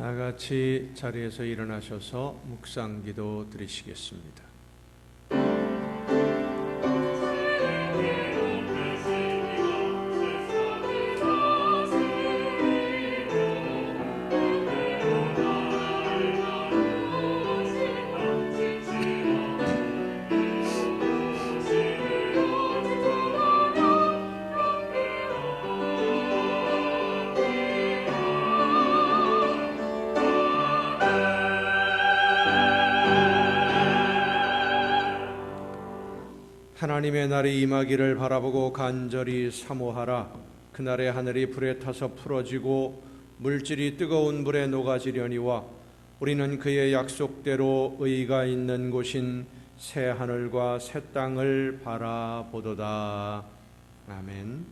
다 같이 자리에서 일어나셔서 묵상기도 드리시겠습니다. 하나님의 날이 임하기를 바라보고 간절히 사모하라. 그날에 하늘이 불에 타서 풀어지고 물질이 뜨거운 불에 녹아지려니와 우리는 그의 약속대로 의가 있는 곳인 새 하늘과 새 땅을 바라보도다. 아멘.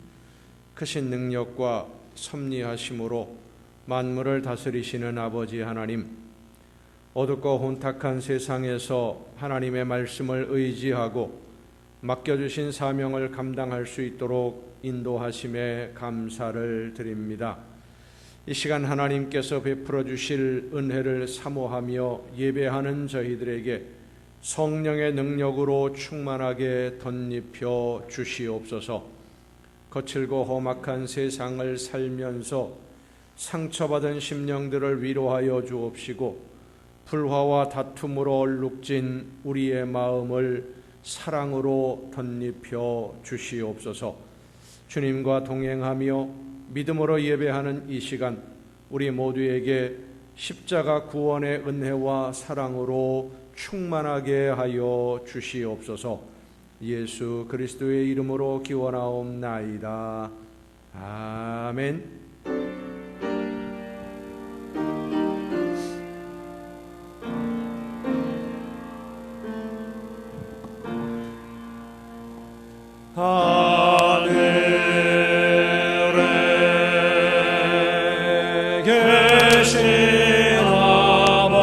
크신 능력과 섭리하심으로 만물을 다스리시는 아버지 하나님, 어둡고 혼탁한 세상에서 하나님의 말씀을 의지하고 맡겨주신 사명을 감당할 수 있도록 인도하심에 감사를 드립니다. 이 시간 하나님께서 베풀어 주실 은혜를 사모하며 예배하는 저희들에게 성령의 능력으로 충만하게 덧입혀 주시옵소서. 거칠고 험악한 세상을 살면서 상처받은 심령들을 위로하여 주옵시고, 불화와 다툼으로 얼룩진 우리의 마음을 사랑으로 덧입혀 주시옵소서. 주님과 동행하며 믿음으로 예배하는 이 시간, 우리 모두에게 십자가 구원의 은혜와 사랑으로 충만하게 하여 주시옵소서. 예수 그리스도의 이름으로 기원하옵나이다. 아멘. 하늘에 계신 아버지,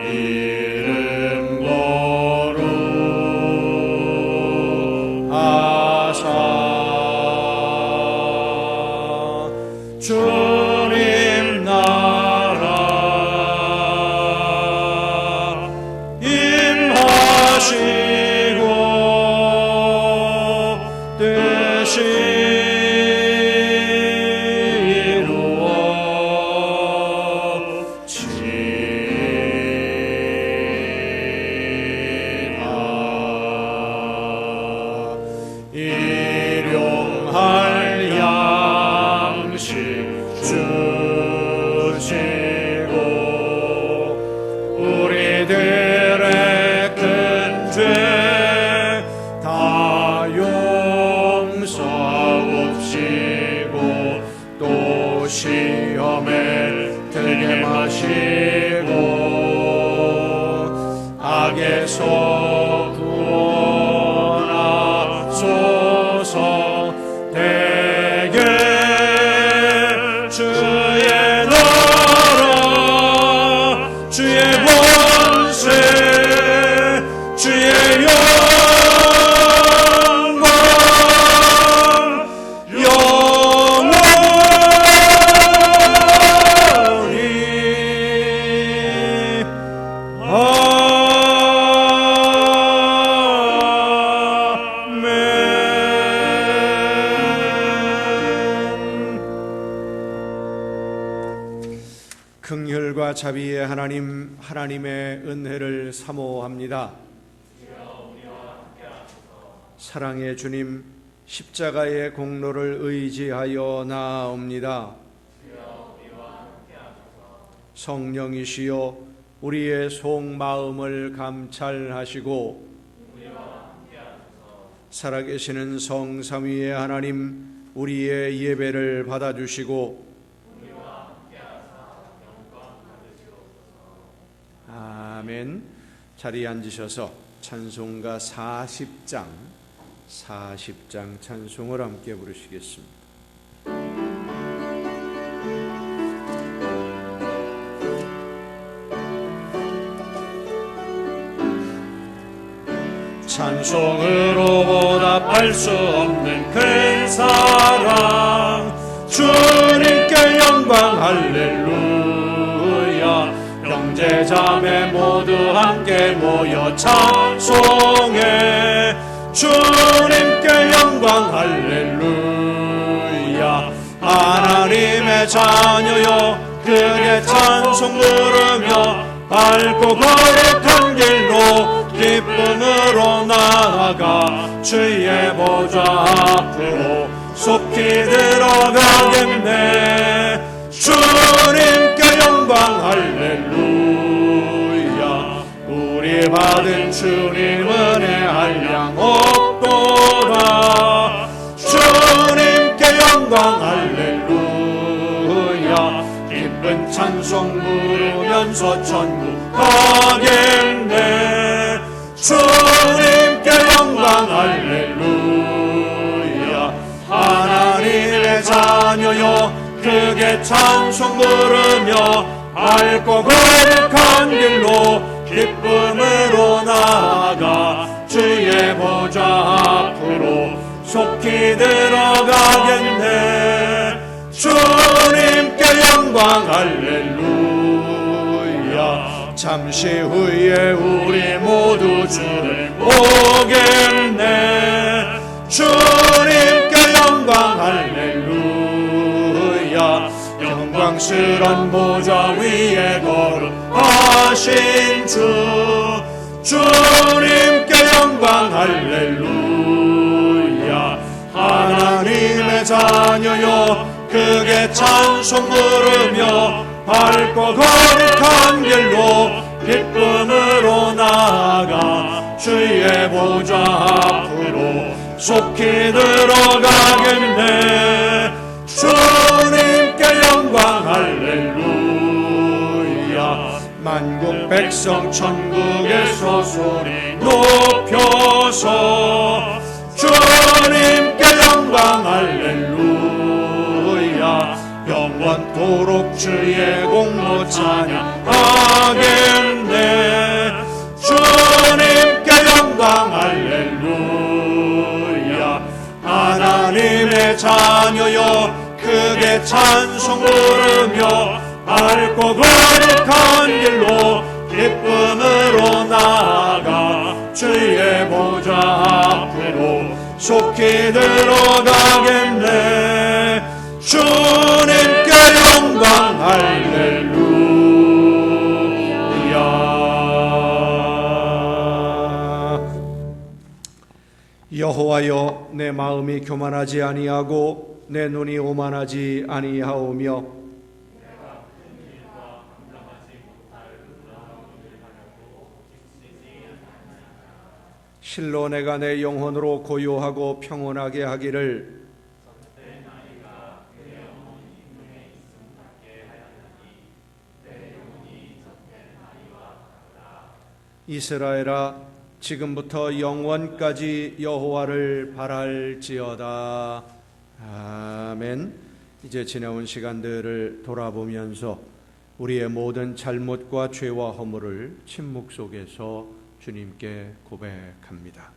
이름 거룩하사 주님 나라 임하시고 뜻이 이루어지리라. 일용할 양식 주시고 우리들의 큰 죄 다 용서옵시고 또 시험에 들게 마시고 악에서 구원하소서. 대개 주의 나라 주의 권세 주의 영광 영원히 긍휼과 자비의 하나님, 하나님의 은혜를 사모합니다. 사랑의 주님, 십자가의 공로를 의지하여 나아옵니다. 성령이시여 우리의 속마음을 감찰하시고 살아계시는 성삼위의 하나님, 우리의 예배를 받아주시고 아멘. 자리에 앉으셔서 찬송가 40장 찬송을 함께 부르시겠습니다. 찬송으로 보답할 수 없는 큰 사랑 주님께 영광 할렐루야. 형제자매 모두 함께 모여 찬송해. 주님께 영광 할렐루야. 하나님의 자녀여 크게 찬송 부르며 밝고 거룩한 길로 기쁨으로 나아가 주의 보좌 앞으로 속히 들어가겠네. 주님께 영광 할렐루야. 우리 받은 주님 은혜 한량 없도다. 주님께 영광 할렐루야. 기쁜 찬송 부르면서 천국 가겠네. 주님께 영광 할렐루야. 하나님의 자녀여 크게 찬송 부르며 밝고 거룩한 길로 기쁨으로 나아가 주의 보좌 앞으로 속히 들어가겠네. 주님께 영광 할렐루야. 잠시 후에 우리 모두 주를 보겠네. 주님께 영광 할렐루야. 영광스런 보좌 위에 거룩하신 주. 주님께 영광 할렐루야. 하나님의 자녀여 크게 찬송 부르며 밝고 거룩한 길로 기쁨으로 나아가 주의 보좌 앞으로 속히 들어가겠네. 주님께 영광 할렐루야. 만국 백성 천국에서 소리 높여서 주님께 영광 할렐루야. 영원토록 주의 공로 찬양하겠네. 주님께 영광 할렐루야. 하나님의 자녀여 크게 찬송 부르며 밝고 거룩한 길로 기쁨으로 나아가 주의 보좌 앞으로 속히 들어가겠네. 주님께 영광 할렐루야. 여호와여 내 마음이 교만하지 아니하고 내 눈이 오만하지 아니하오며 실로 내가 내 영혼으로 고요하고 평온하게 하기를 이스라엘아 지금부터 영원까지 여호와를 바랄지어다. 아멘. 이제 지나온 시간들을 돌아보면서 우리의 모든 잘못과 죄와 허물을 침묵 속에서 주님께 고백합니다.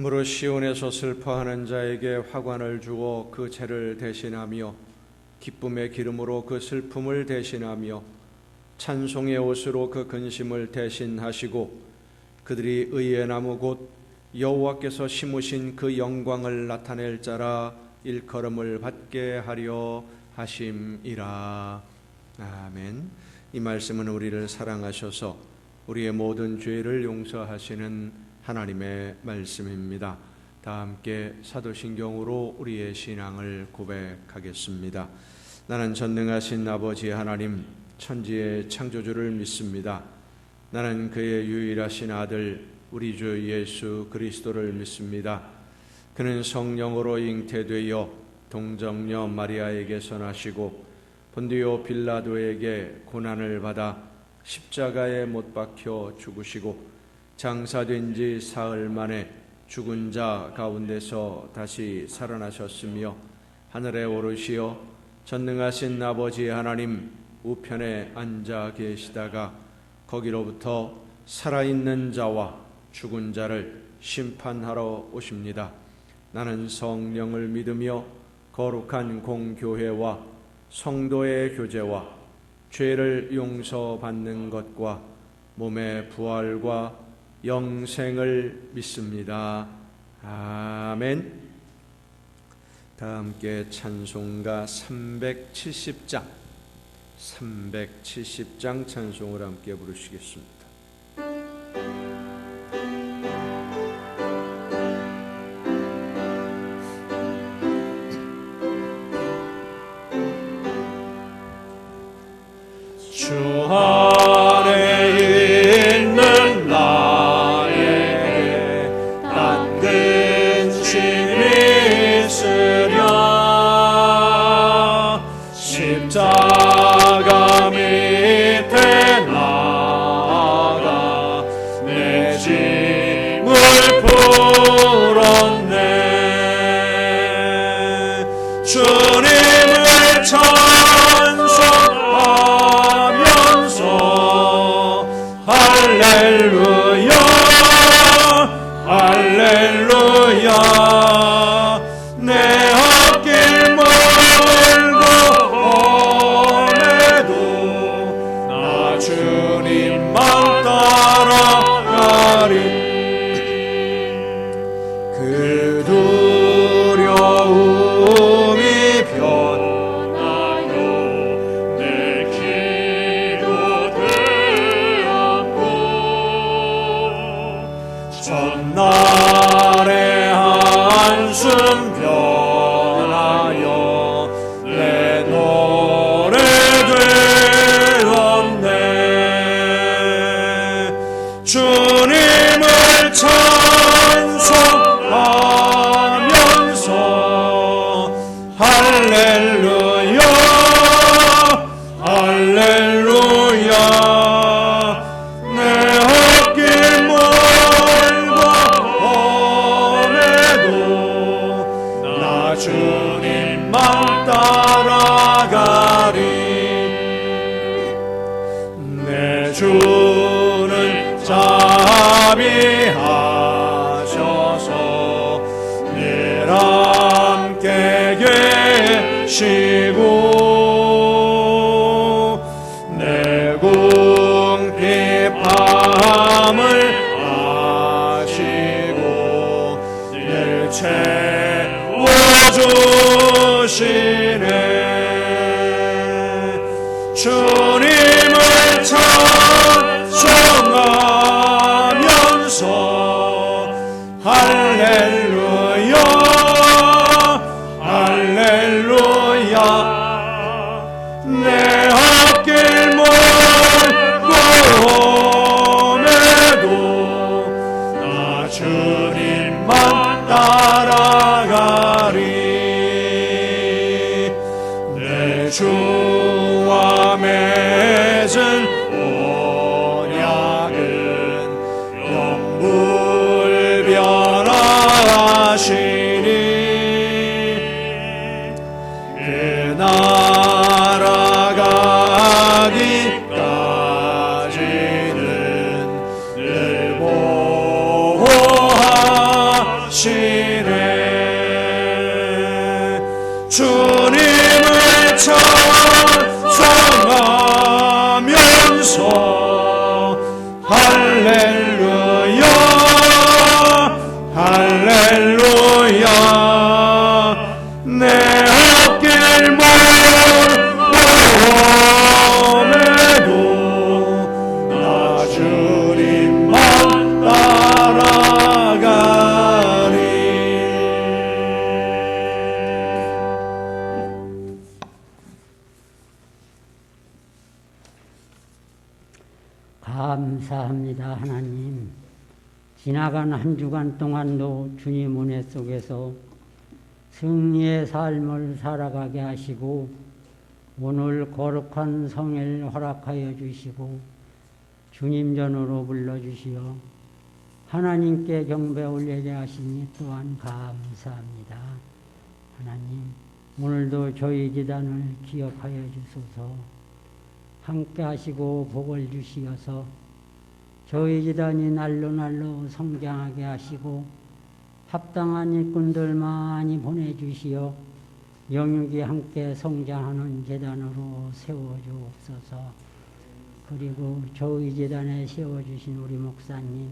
무릇 시온에서 슬퍼하는 자에게 화관을 주어 그 죄를 대신하며 기쁨의 기름으로 그 슬픔을 대신하며 찬송의 옷으로 그 근심을 대신하시고 그들이 의의 나무 곧 여호와께서 심으신 그 영광을 나타낼 자라 일컬음을 받게 하려 하심이라. 아멘. 이 말씀은 우리를 사랑하셔서 우리의 모든 죄를 용서하시는 하나님의 말씀입니다. 다 함께 사도신경으로 우리의 신앙을 고백하겠습니다. 나는 전능하신 아버지 하나님 천지의 창조주를 믿습니다. 나는 그의 유일하신 아들 우리 주 예수 그리스도를 믿습니다. 그는 성령으로 잉태되어 동정녀 마리아에게서 나시고 본디오 빌라도에게 고난을 받아 십자가에 못 박혀 죽으시고 장사된 지 사흘 만에 죽은 자 가운데서 다시 살아나셨으며 하늘에 오르시어 전능하신 아버지 하나님 우편에 앉아 계시다가 거기로부터 살아있는 자와 죽은 자를 심판하러 오십니다. 나는 성령을 믿으며 거룩한 공교회와 성도의 교제와 죄를 용서받는 것과 몸의 부활과 영생을 믿습니다. 아멘. 다 함께 찬송가 370장 찬송을 함께 부르시겠습니다. 주 안에 있는 나에게 닿는 힘이 있으랴. 십자가 밑에 나가 내 짐을 풀었네. 주님을 할렐루야 할렐루야. 내 앞길 멀고 험해도 나 주님만 따라가리. 그 두려움이 변하여 내 기도 전날의 한숨 변하여 내 노래 되었네. 주님을 찬송하면서 할렐루야 할렐루야. 내 앞길 주님만 따라가리. 내 주는 자비하셔서 늘 함께 계시고 내 궁핍함을 아시고 늘 주시네. 주님을 찬송하면서 할렐루야 할렐루야. 내 앞길 멀고 험해도 나 주님만 따라가리. 내 주와 맺은 언약은 영불변하시니 그 나라 가기까지는 늘 보호하시니 찬송하면서 할렐루야 할렐루야 내 어깨를 모험에도 나 주님만 따라가리. 감사합니다. 하나님, 지나간 한 주간 동안도 주님 은혜 속에서 승리의 삶을 살아가게 하시고 오늘 거룩한 성회를 허락하여 주시고 주님 전으로 불러주시어 하나님께 경배 올리게 하시니 또한 감사합니다. 하나님, 오늘도 저희 기단을 기억하여 주소서. 함께 하시고 복을 주시어서 저희 기단이 날로 성장하게 하시고 합당한 일꾼들 많이 보내주시어 영육이 함께 성장하는 재단으로 세워주옵소서. 그리고 저희 재단에 세워주신 우리 목사님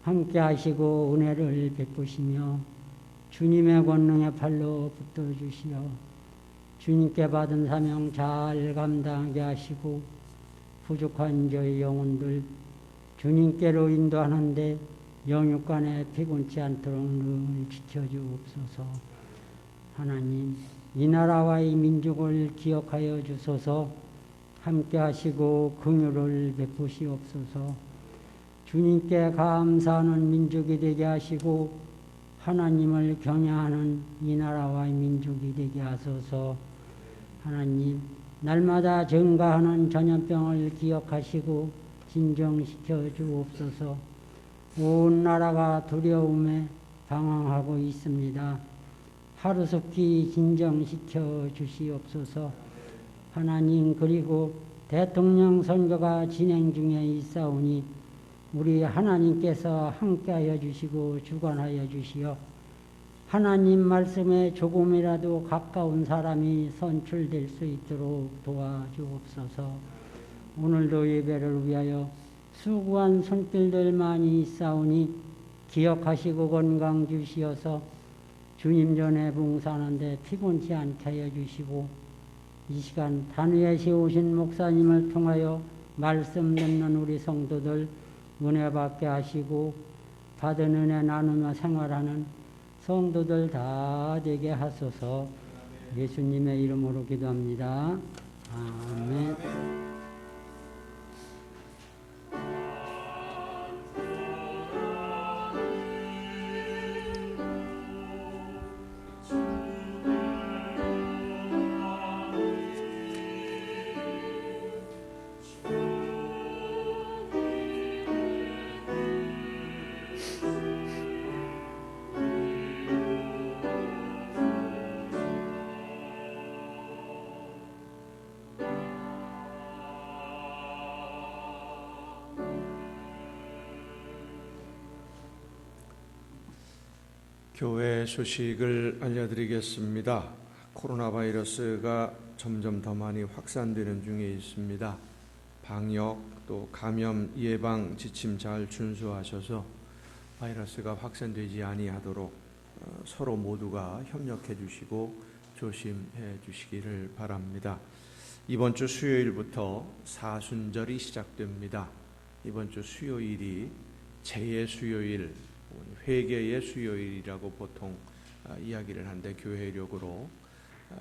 함께 하시고 은혜를 베푸시며 주님의 권능의 팔로 붙들어주시어 주님께 받은 사명 잘 감당하게 하시고 부족한 저희 영혼들 주님께로 인도하는데 영육간에 피곤치 않도록 늘 지켜주옵소서. 하나님, 이 나라와 이 민족을 기억하여 주소서. 함께 하시고 긍휼을 베푸시옵소서. 주님께 감사하는 민족이 되게 하시고 하나님을 경외하는 이 나라와 이 민족이 되게 하소서. 하나님, 날마다 증가하는 전염병을 기억하시고 진정시켜 주옵소서. 온 나라가 두려움에 방황하고 있습니다. 하루속히 진정시켜 주시옵소서. 하나님, 그리고 대통령 선거가 진행 중에 있사오니 우리 하나님께서 함께하여 주시고 주관하여 주시어 하나님 말씀에 조금이라도 가까운 사람이 선출될 수 있도록 도와주옵소서. 오늘도 예배를 위하여 수고한 손길들 많이 있사오니 기억하시고 건강 주시어서 주님 전에 봉사하는데 피곤치 않게 하여 주시고 이 시간 단위에 세우신 목사님을 통하여 말씀 듣는 우리 성도들 은혜 받게 하시고 받은 은혜 나누며 생활하는 성도들 다 되게 하소서. 예수님의 이름으로 기도합니다. 아멘. 교회 소식을 알려드리겠습니다. 코로나 바이러스가 점점 더 많이 확산되는 중에 있습니다. 방역 또 감염 예방 지침 잘 준수하셔서 바이러스가 확산되지 아니하도록 서로 모두가 협력해 주시고 조심해 주시기를 바랍니다. 이번 주 수요일부터 사순절이 시작됩니다. 이번 주 수요일이 제의 수요일, 회개의 수요일이라고 보통 이야기를 하는데 교회력으로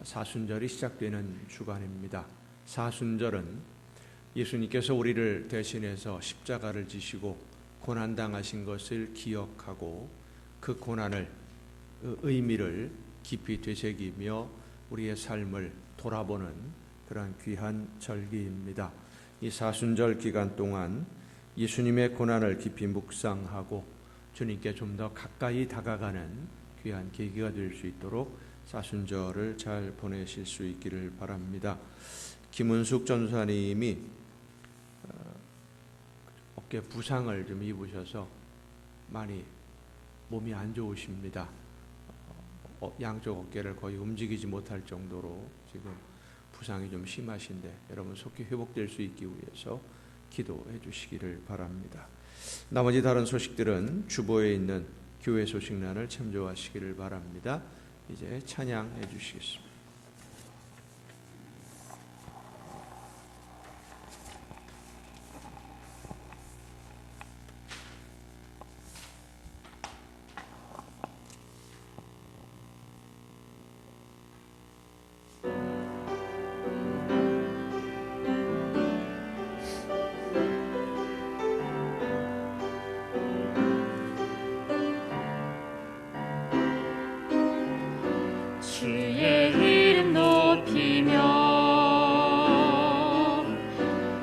사순절이 시작되는 주간입니다. 사순절은 예수님께서 우리를 대신해서 십자가를 지시고 고난당하신 것을 기억하고 그 고난을, 그 의미를 깊이 되새기며 우리의 삶을 돌아보는 그런 귀한 절기입니다. 이 사순절 기간 동안 예수님의 고난을 깊이 묵상하고 주님께 좀 더 가까이 다가가는 귀한 계기가 될 수 있도록 사순절을 잘 보내실 수 있기를 바랍니다. 김은숙 전사님이 어깨 부상을 좀 입으셔서 많이 몸이 안 좋으십니다. 양쪽 어깨를 거의 움직이지 못할 정도로 지금 부상이 좀 심하신데 여러분 속히 회복될 수 있기 위해서 기도해 주시기를 바랍니다. 나머지 다른 소식들은 주보에 있는 교회 소식란을 참조하시기를 바랍니다. 이제 찬양해 주시겠습니다. 주의 이름 높이며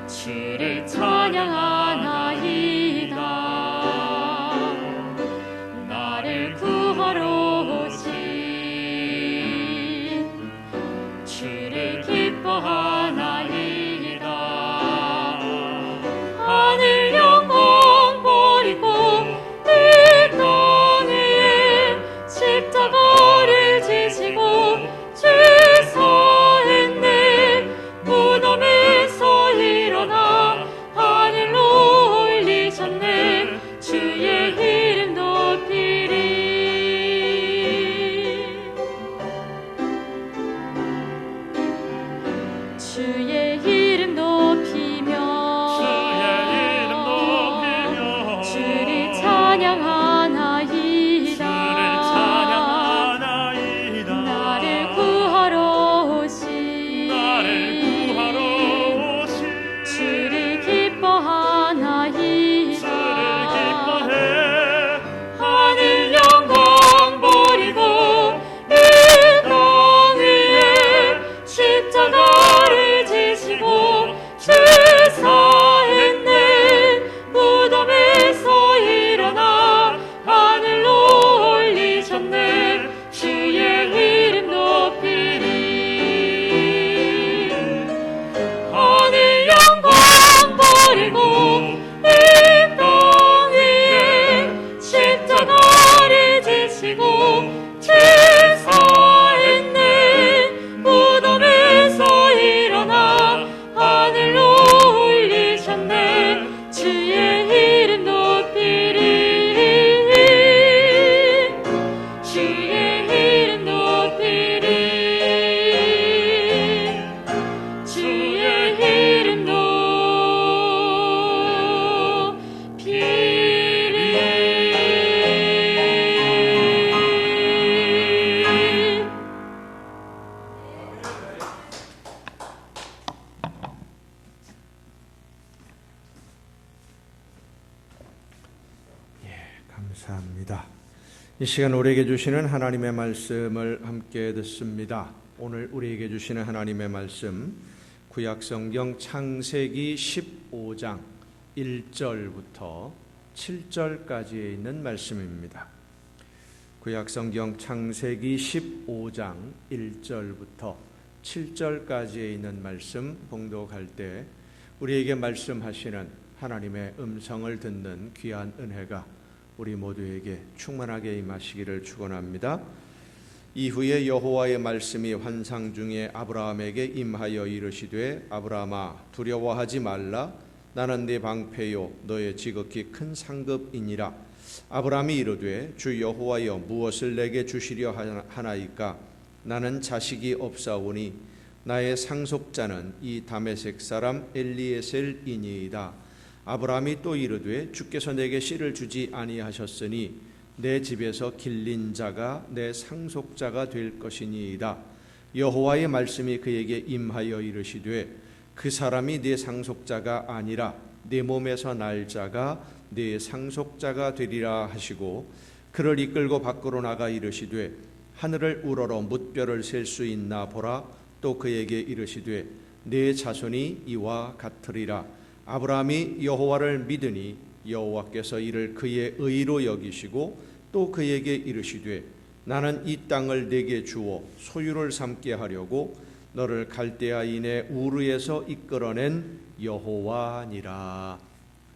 주를 찬양하나이다. 나를 구하러 오신 주를 기뻐하나이다. 하늘 영광 버리고 이 땅 위에 십자가를 지시고 죄사했네. 무덤에서 일어나 하늘로 올리셨네. 주의 이름 높이리. 주의 이름 높이며 주를 찬양하나이다. 나를 구하러 오신 주를 기뻐하나이다. 하늘 영광 버리고 이 땅 위에 십자가를 지시고 죄사했네. 무덤에서 일어나 하늘로 올리셨네. 주의 이름 높이리. 하늘 영광 버리고 이 땅 위에 십자가를 지시고 죄사했네. 무덤에서 일어나 하늘로 올리셨네. 주의 이름 높이리. 주의 이름 높이리. 주의 이름 높이리. 감사합니다. 이 시간 우리에게 주시는 하나님의 말씀을 함께 듣습니다. 오늘 우리에게 주시는 하나님의 말씀 구약성경 창세기 15장 1절부터 7절까지에 있는 말씀입니다. 구약성경 창세기 15장 1절부터 7절까지에 있는 말씀 봉독할 때 우리에게 말씀하시는 하나님의 음성을 듣는 귀한 은혜가 우리 모두에게 충만하게 임하시기를 축원합니다. 이후에 여호와의 말씀이 환상 중에 아브라함에게 임하여 이르시되 아브라함아 두려워하지 말라. 나는 네 방패요 너의 지극히 큰 상급이니라. 아브라함이 이르되 주 여호와여 무엇을 내게 주시려 하나이까. 나는 자식이 없사오니 나의 상속자는 이 다메섹 사람 엘리에셀이니이다. 아브라함이 또 이르되 주께서 내게 씨를 주지 아니하셨으니 내 집에서 길린 자가 내 상속자가 될 것이니이다. 여호와의 말씀이 그에게 임하여 이르시되 그 사람이 네 상속자가 아니라 네 몸에서 날 자가 네 상속자가 되리라 하시고 그를 이끌고 밖으로 나가 이르시되 하늘을 우러러 뭇별을 셀 수 있나 보라. 또 그에게 이르시되 네 자손이 이와 같으리라. 아브라함이 여호와를 믿으니 여호와께서 이를 그의 의로 여기시고 또 그에게 이르시되 나는 이 땅을 네게 주어 소유를 삼게 하려고 너를 갈대아인의 우르에서 이끌어낸 여호와니라.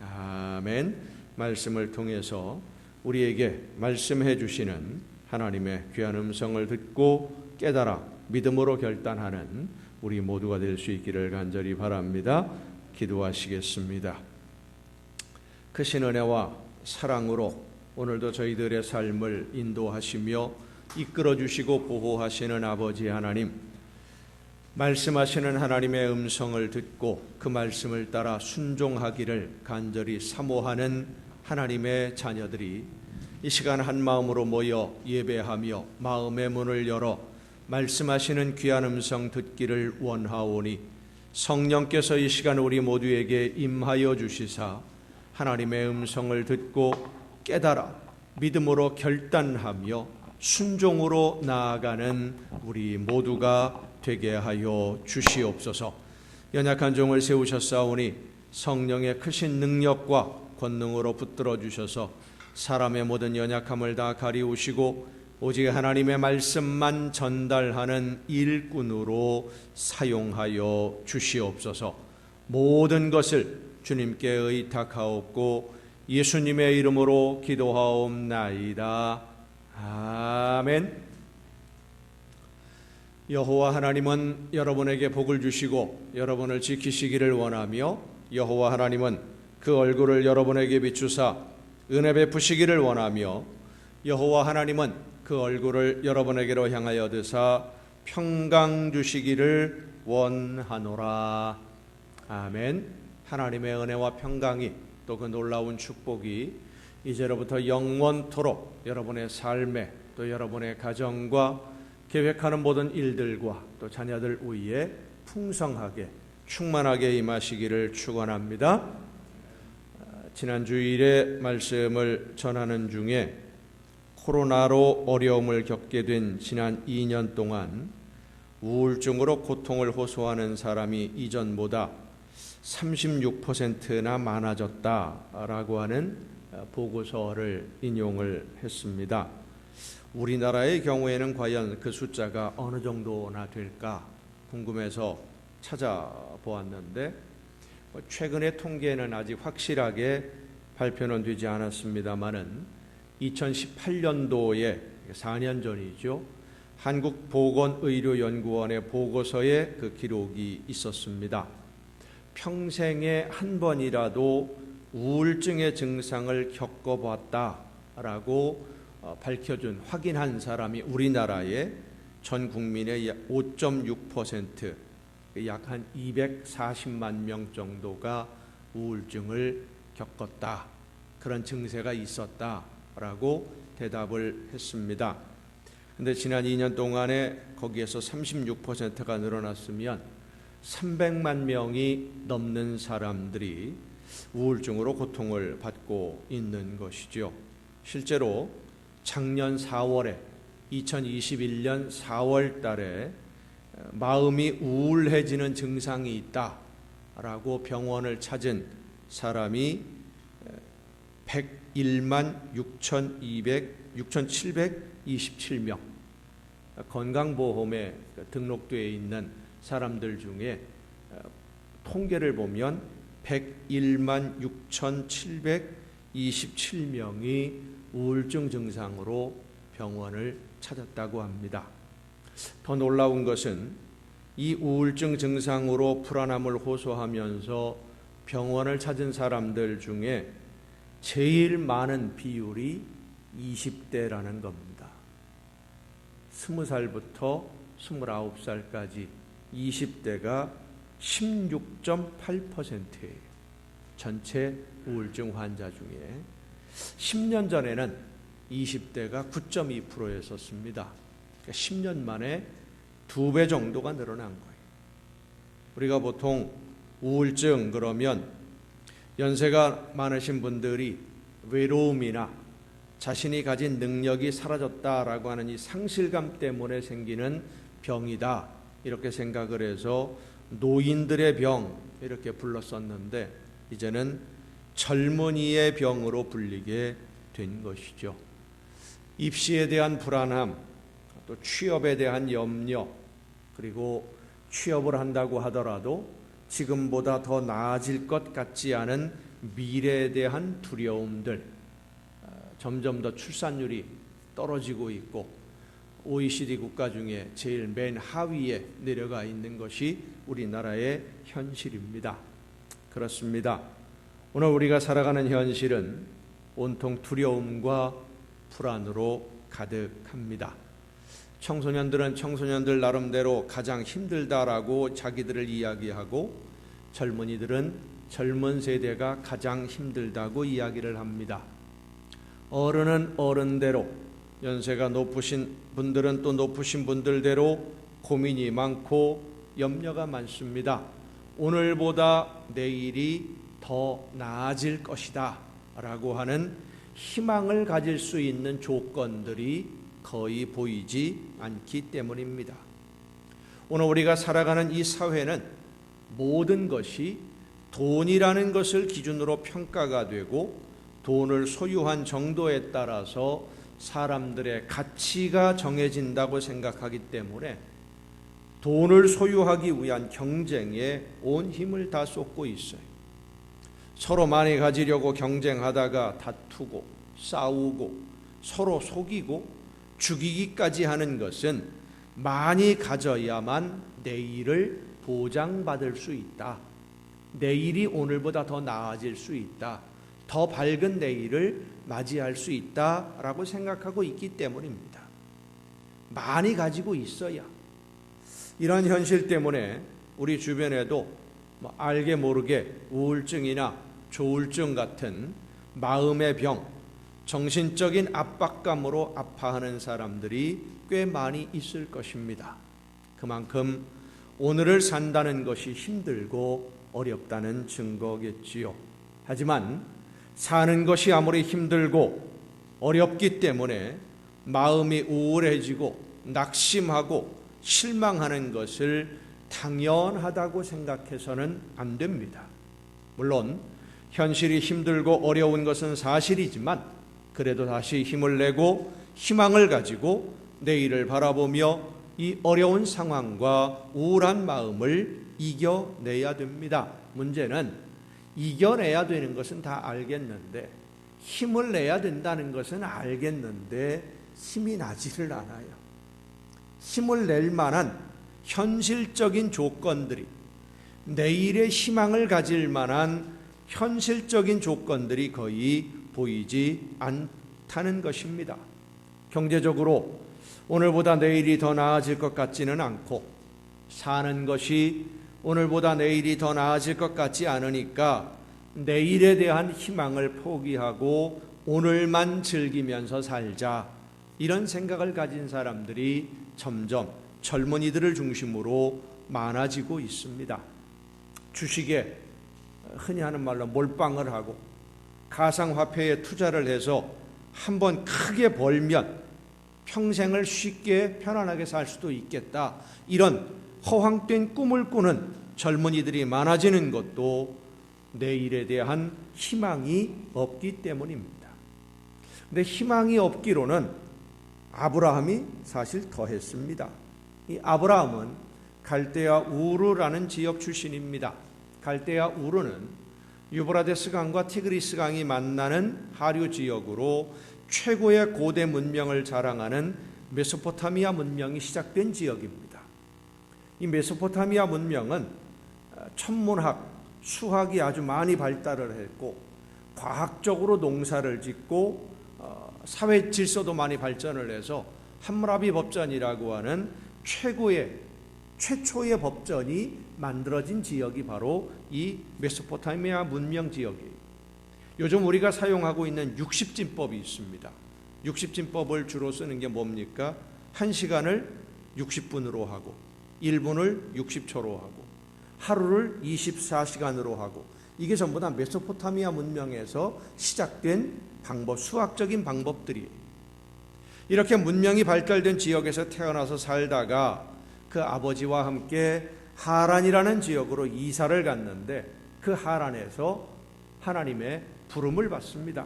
아멘. 말씀을 통해서 우리에게 말씀해 주시는 하나님의 귀한 음성을 듣고 깨달아 믿음으로 결단하는 우리 모두가 될 수 있기를 간절히 바랍니다. 기도하시겠습니다. 크신 은혜와 사랑으로 오늘도 저희들의 삶을 인도하시며 이끌어 주시고 보호하시는 아버지 하나님, 말씀하시는 하나님의 음성을 듣고 그 말씀을 따라 순종하기를 간절히 사모하는 하나님의 자녀들이 이 시간 한 마음으로 모여 예배하며 마음의 문을 열어 말씀하시는 귀한 음성 듣기를 원하오니 성령께서 이 시간 우리 모두에게 임하여 주시사 하나님의 음성을 듣고 깨달아 믿음으로 결단하며 순종으로 나아가는 우리 모두가 되게 하여 주시옵소서. 연약한 종을 세우셨사오니 성령의 크신 능력과 권능으로 붙들어 주셔서 사람의 모든 연약함을 다 가리우시고 오직 하나님의 말씀만 전달하는 일꾼으로 사용하여 주시옵소서. 모든 것을 주님께 의탁하옵고 예수님의 이름으로 기도하옵나이다. 아멘. 여호와 하나님은 여러분에게 복을 주시고 여러분을 지키시기를 원하며 여호와 하나님은 그 얼굴을 여러분에게 비추사 은혜 베푸시기를 원하며 여호와 하나님은 그 얼굴을 여러분에게로 향하여 드사 평강 주시기를 원하노라. 아멘. 하나님의 은혜와 평강이 또 그 놀라운 축복이 이제로부터 영원토록 여러분의 삶에 또 여러분의 가정과 계획하는 모든 일들과 또 자녀들 위에 풍성하게 충만하게 임하시기를 축원합니다. 지난 주일에 말씀을 전하는 중에 코로나로 어려움을 겪게 된 지난 2년 동안 우울증으로 고통을 호소하는 사람이 이전보다 36%나 많아졌다라고 하는 보고서를 인용을 했습니다. 우리나라의 경우에는 과연 그 숫자가 어느 정도나 될까 궁금해서 찾아보았는데 최근의 통계는 아직 확실하게 발표는 되지 않았습니다마는 2018년도에 4년 전이죠. 한국보건의료연구원의 보고서에 그 기록이 있었습니다. 평생에 한 번이라도 우울증의 증상을 겪어봤다라고 밝혀준 확인한 사람이 우리나라의 전 국민의 5.6%, 약 한 240만 명 정도가 우울증을 겪었다, 그런 증세가 있었다라고 대답을 했습니다. 근데 지난 2년 동안에 거기에서 36%가 늘어났으면 300만 명이 넘는 사람들이 우울증으로 고통을 받고 있는 것이죠. 실제로 작년 4월에 2021년 4월 달에 마음이 우울해지는 증상이 있다라고 병원을 찾은 사람이 101만 6,727명, 건강보험에 등록되어 있는 사람들 중에 통계를 보면 101만 6,727명이 우울증 증상으로 병원을 찾았다고 합니다. 더 놀라운 것은 이 우울증 증상으로 불안함을 호소하면서 병원을 찾은 사람들 중에 제일 많은 비율이 20대라는 겁니다. 20살부터 29살까지 20대가 16.8%예요. 전체 우울증 환자 중에. 10년 전에는 20대가 9.2%였었습니다. 그러니까 10년 만에 2배 정도가 늘어난 거예요. 우리가 보통 우울증 그러면 연세가 많으신 분들이 외로움이나 자신이 가진 능력이 사라졌다라고 하는 이 상실감 때문에 생기는 병이다, 이렇게 생각을 해서 노인들의 병 이렇게 불렀었는데 이제는 젊은이의 병으로 불리게 된 것이죠. 입시에 대한 불안함, 또 취업에 대한 염려, 그리고 취업을 한다고 하더라도 지금보다 더 나아질 것 같지 않은 미래에 대한 두려움들, 점점 더 출산율이 떨어지고 있고 OECD 국가 중에 제일 맨 하위에 내려가 있는 것이 우리나라의 현실입니다. 그렇습니다. 오늘 우리가 살아가는 현실은 온통 두려움과 불안으로 가득합니다. 청소년들은 청소년들 나름대로 가장 힘들다라고 자기들을 이야기하고, 젊은이들은 젊은 세대가 가장 힘들다고 이야기를 합니다. 어른은 어른대로, 연세가 높으신 분들은 또 높으신 분들대로 고민이 많고 염려가 많습니다. 오늘보다 내일이 더 나아질 것이다 라고 하는 희망을 가질 수 있는 조건들이 거의 보이지 않기 때문입니다. 오늘 우리가 살아가는 이 사회는 모든 것이 돈이라는 것을 기준으로 평가가 되고, 돈을 소유한 정도에 따라서 사람들의 가치가 정해진다고 생각하기 때문에 돈을 소유하기 위한 경쟁에 온 힘을 다 쏟고 있어요. 서로 많이 가지려고 경쟁하다가 다투고 싸우고 서로 속이고 죽이기까지 하는 것은 많이 가져야만 내일을 보장받을 수 있다. 내일이 오늘보다 더 나아질 수 있다. 더 밝은 내일을 맞이할 수 있다라고 생각하고 있기 때문입니다. 많이 가지고 있어야. 이런 현실 때문에 우리 주변에도 알게 모르게 우울증이나 조울증 같은 마음의 병, 정신적인 압박감으로 아파하는 사람들이 꽤 많이 있을 것입니다. 그만큼 오늘을 산다는 것이 힘들고 어렵다는 증거겠지요. 하지만 사는 것이 아무리 힘들고 어렵기 때문에 마음이 우울해지고 낙심하고 실망하는 것을 당연하다고 생각해서는 안 됩니다. 물론 현실이 힘들고 어려운 것은 사실이지만, 그래도 다시 힘을 내고 희망을 가지고 내일을 바라보며 이 어려운 상황과 우울한 마음을 이겨내야 됩니다. 문제는 이겨내야 되는 것은 다 알겠는데, 힘을 내야 된다는 것은 알겠는데 힘이 나지를 않아요. 힘을 낼 만한 현실적인 조건들이, 내일의 희망을 가질 만한 현실적인 조건들이 거의 보이지 않다는 것입니다. 경제적으로 오늘보다 내일이 더 나아질 것 같지는 않고, 사는 것이 오늘보다 내일이 더 나아질 것 같지 않으니까 내일에 대한 희망을 포기하고 오늘만 즐기면서 살자, 이런 생각을 가진 사람들이 점점 젊은이들을 중심으로 많아지고 있습니다. 주식에 흔히 하는 말로 몰빵을 하고 가상화폐에 투자를 해서 한번 크게 벌면 평생을 쉽게 편안하게 살 수도 있겠다, 이런 허황된 꿈을 꾸는 젊은이들이 많아지는 것도 내일에 대한 희망이 없기 때문입니다. 근데 희망이 없기로는 아브라함이 사실 더했습니다. 이 아브라함은 갈대아 우르라는 지역 출신입니다. 갈대아 우르는 유브라데스 강과 티그리스 강이 만나는 하류 지역으로 최고의 고대 문명을 자랑하는 메소포타미아 문명이 시작된 지역입니다. 이 메소포타미아 문명은 천문학, 수학이 아주 많이 발달을 했고, 과학적으로 농사를 짓고 사회 질서도 많이 발전을 해서 함무라비 법전이라고 하는 최초의 법전이 만들어진 지역이 바로 이 메소포타미아 문명 지역이에요. 요즘 우리가 사용하고 있는 60진법이 있습니다. 60진법을 주로 쓰는 게 뭡니까? 1시간을 60분으로 하고 1분을 60초로 하고 하루를 24시간으로 하고, 이게 전부 다 메소포타미아 문명에서 시작된 방법, 수학적인 방법들이에요. 이렇게 문명이 발달된 지역에서 태어나서 살다가 그 아버지와 함께 하란이라는 지역으로 이사를 갔는데, 그 하란에서 하나님의 부름을 받습니다.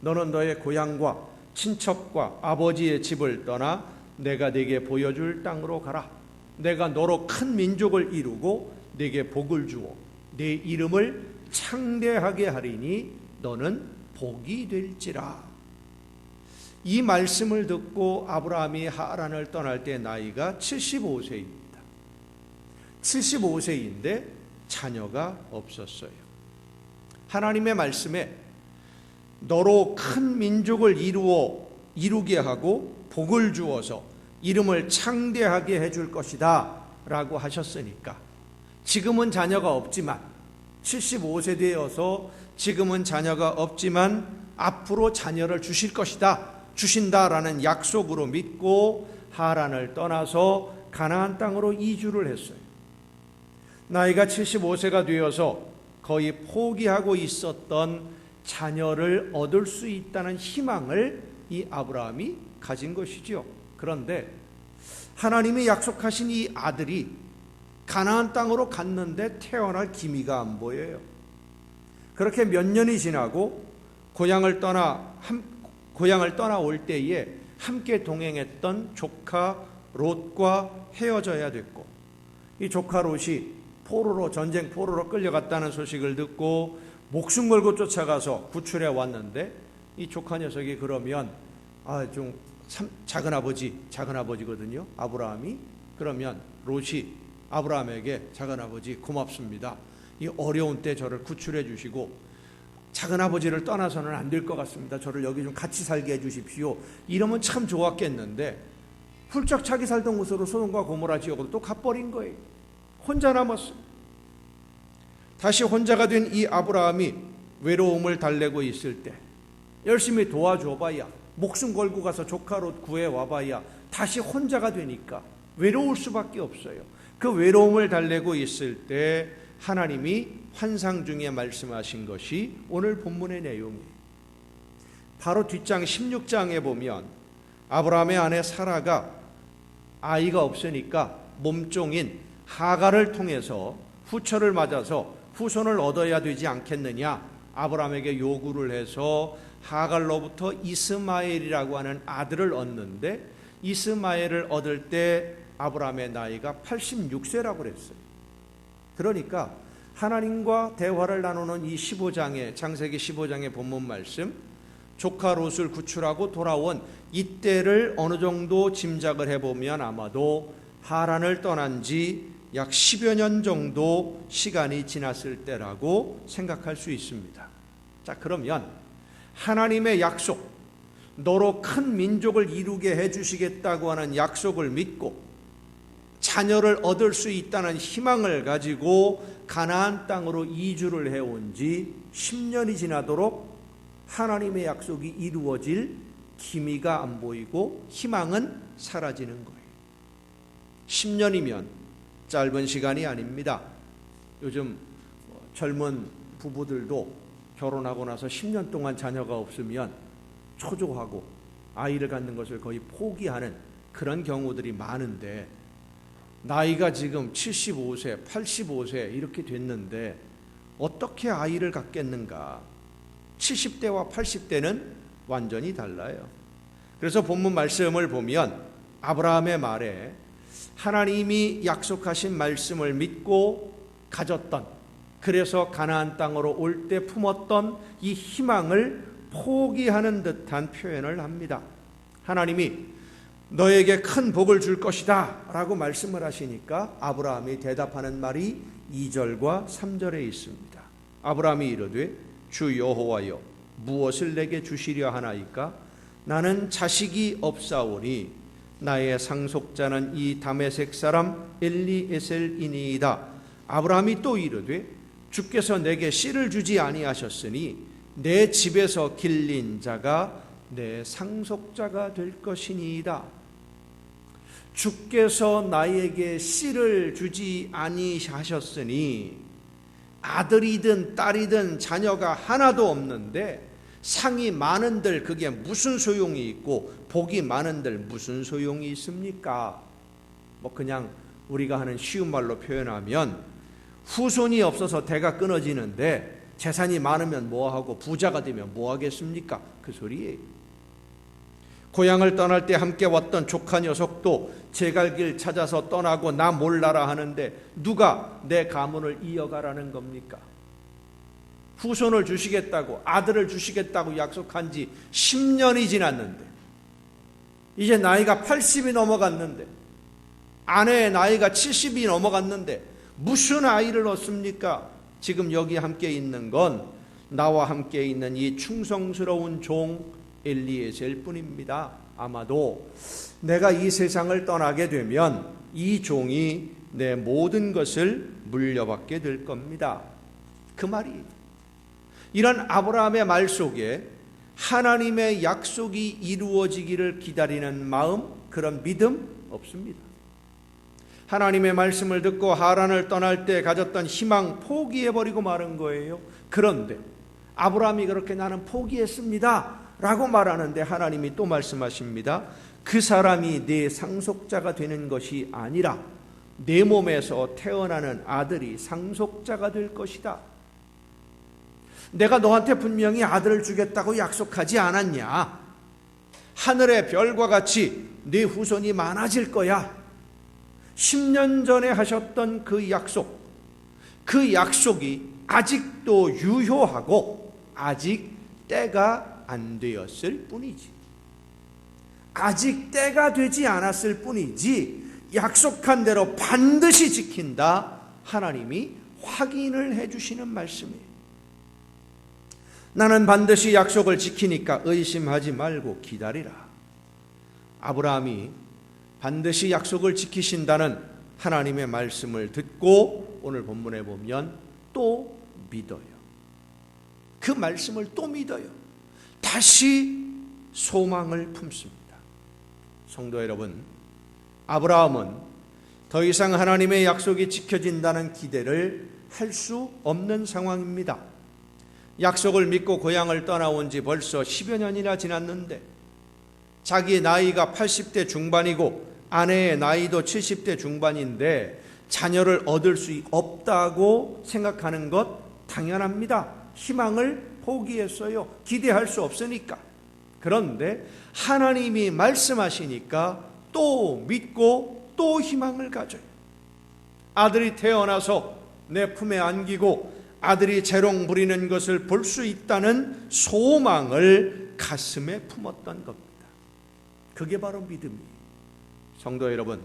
너는 너의 고향과 친척과 아버지의 집을 떠나 내가 네게 보여줄 땅으로 가라. 내가 너로 큰 민족을 이루고 네게 복을 주어 네 이름을 창대하게 하리니 너는 복이 될지라. 이 말씀을 듣고 아브라함이 하란을 떠날 때 나이가 75세입니다. 75세인데 자녀가 없었어요. 하나님의 말씀에 너로 큰 민족을 이루게 하고 복을 주어서 이름을 창대하게 해줄 것이다 라고 하셨으니까 지금은 자녀가 없지만 75세 되어서 지금은 자녀가 없지만 앞으로 자녀를 주실 것이다, 주신다라는 약속으로 믿고 하란을 떠나서 가나안 땅으로 이주를 했어요. 나이가 75세가 되어서 거의 포기하고 있었던 자녀를 얻을 수 있다는 희망을 이 아브라함이 가진 것이지요. 그런데 하나님이 약속하신 이 아들이 가나안 땅으로 갔는데 태어날 기미가 안 보여요. 그렇게 몇 년이 지나고 고향을 떠나올 때에 함께 동행했던 조카 롯과 헤어져야 됐고, 이 조카 롯이 전쟁 포로로 끌려갔다는 소식을 듣고 목숨 걸고 쫓아가서 구출해 왔는데, 이 조카 녀석이 그러면 작은 아버지거든요. 아브라함이 그러면 롯이 아브라함에게 작은 아버지 고맙습니다. 이 어려운 때 저를 구출해 주시고 작은 아버지를 떠나서는 안 될 것 같습니다. 저를 여기 좀 같이 살게 해 주십시오. 이러면 참 좋았겠는데 훌쩍 자기 살던 곳으로 소돔과 고모라 지역으로 또 가버린 거예요. 혼자 남았어요. 다시 혼자가 된 이 아브라함이 외로움을 달래고 있을 때 열심히 도와줘봐야, 목숨 걸고 가서 조카롯 구해와봐야 다시 혼자가 되니까 외로울 수밖에 없어요. 그 외로움을 달래고 있을 때 하나님이 환상 중에 말씀하신 것이 오늘 본문의 내용이에요. 바로 뒷장 16장에 보면 아브라함의 아내 사라가 아이가 없으니까 몸종인 하갈을 통해서 후처를 맞아서 후손을 얻어야 되지 않겠느냐, 아브라함에게 요구를 해서 하갈로부터 이스마엘이라고 하는 아들을 얻는데, 이스마엘을 얻을 때 아브라함의 나이가 86세라고 그랬어요. 그러니까 하나님과 대화를 나누는 이 창세기 15장의 본문 말씀, 조카 롯을 구출하고 돌아온 이때를 어느 정도 짐작을 해보면 아마도 하란을 떠난 지 약 10여 년 정도 시간이 지났을 때라고 생각할 수 있습니다. 자, 그러면 하나님의 약속, 너로 큰 민족을 이루게 해주시겠다고 하는 약속을 믿고 자녀를 얻을 수 있다는 희망을 가지고 가나안 땅으로 이주를 해온 지 10년이 지나도록 하나님의 약속이 이루어질 기미가 안 보이고 희망은 사라지는 거예요. 10년이면 짧은 시간이 아닙니다. 요즘 젊은 부부들도 결혼하고 나서 10년 동안 자녀가 없으면 초조하고 아이를 갖는 것을 거의 포기하는 그런 경우들이 많은데, 나이가 지금 75세, 85세 이렇게 됐는데 어떻게 아이를 갖겠는가? 70대와 80대는 완전히 달라요. 그래서 본문 말씀을 보면 아브라함의 말에 하나님이 약속하신 말씀을 믿고 가졌던, 그래서 가나안 땅으로 올 때 품었던 이 희망을 포기하는 듯한 표현을 합니다. 하나님이 너에게 큰 복을 줄 것이다 라고 말씀을 하시니까 아브라함이 대답하는 말이 2절과 3절에 있습니다. 아브라함이 이르되 주 여호와여 무엇을 내게 주시려 하나이까? 나는 자식이 없사오니 나의 상속자는 이 다메섹 사람 엘리에셀이니이다. 아브라함이 또 이르되 주께서 내게 씨를 주지 아니하셨으니 내 집에서 길린 자가 내 상속자가 될 것이니이다. 주께서 나에게 씨를 주지 아니하셨으니 아들이든 딸이든 자녀가 하나도 없는데 상이 많은들 그게 무슨 소용이 있고 복이 많은들 무슨 소용이 있습니까? 그냥 우리가 하는 쉬운 말로 표현하면 후손이 없어서 대가 끊어지는데 재산이 많으면 뭐하고 부자가 되면 뭐하겠습니까? 그 소리예요. 고향을 떠날 때 함께 왔던 조카 녀석도 제갈 길 찾아서 떠나고 나 몰라라 하는데 누가 내 가문을 이어가라는 겁니까? 후손을 주시겠다고, 아들을 주시겠다고 약속한 지 10년이 지났는데 이제 나이가 80이 넘어갔는데, 아내의 나이가 70이 넘어갔는데 무슨 아이를 얻습니까? 지금 여기 함께 있는 건 나와 함께 있는 이 충성스러운 종 엘리에셀 뿐입니다. 아마도 내가 이 세상을 떠나게 되면 이 종이 내 모든 것을 물려받게 될 겁니다. 그 말이, 이런 아브라함의 말 속에 하나님의 약속이 이루어지기를 기다리는 마음, 그런 믿음 없습니다. 하나님의 말씀을 듣고 하란을 떠날 때 가졌던 희망 포기해버리고 마는 거예요. 그런데 아브라함이 그렇게 나는 포기했습니다 라고 말하는데 하나님이 또 말씀하십니다. 그 사람이 네 상속자가 되는 것이 아니라 내 몸에서 태어나는 아들이 상속자가 될 것이다. 내가 너한테 분명히 아들을 주겠다고 약속하지 않았냐? 하늘의 별과 같이 네 후손이 많아질 거야. 10년 전에 하셨던 그 약속이 아직도 유효하고 아직 때가 안 되었을 뿐이지. 아직 때가 되지 않았을 뿐이지 약속한 대로 반드시 지킨다. 하나님이 확인을 해주시는 말씀이에요. 나는 반드시 약속을 지키니까 의심하지 말고 기다리라. 아브라함이 반드시 약속을 지키신다는 하나님의 말씀을 듣고 오늘 본문에 보면 또 믿어요. 그 말씀을 또 믿어요. 다시 소망을 품습니다. 성도 여러분, 아브라함은 더 이상 하나님의 약속이 지켜진다는 기대를 할 수 없는 상황입니다. 약속을 믿고 고향을 떠나온 지 벌써 10여 년이나 지났는데 자기의 나이가 80대 중반이고 아내의 나이도 70대 중반인데 자녀를 얻을 수 없다고 생각하는 것 당연합니다. 희망을 포기했어요. 기대할 수 없으니까. 그런데 하나님이 말씀하시니까 또 믿고 또 희망을 가져요. 아들이 태어나서 내 품에 안기고 아들이 재롱 부리는 것을 볼 수 있다는 소망을 가슴에 품었던 겁니다. 그게 바로 믿음이에요. 성도 여러분,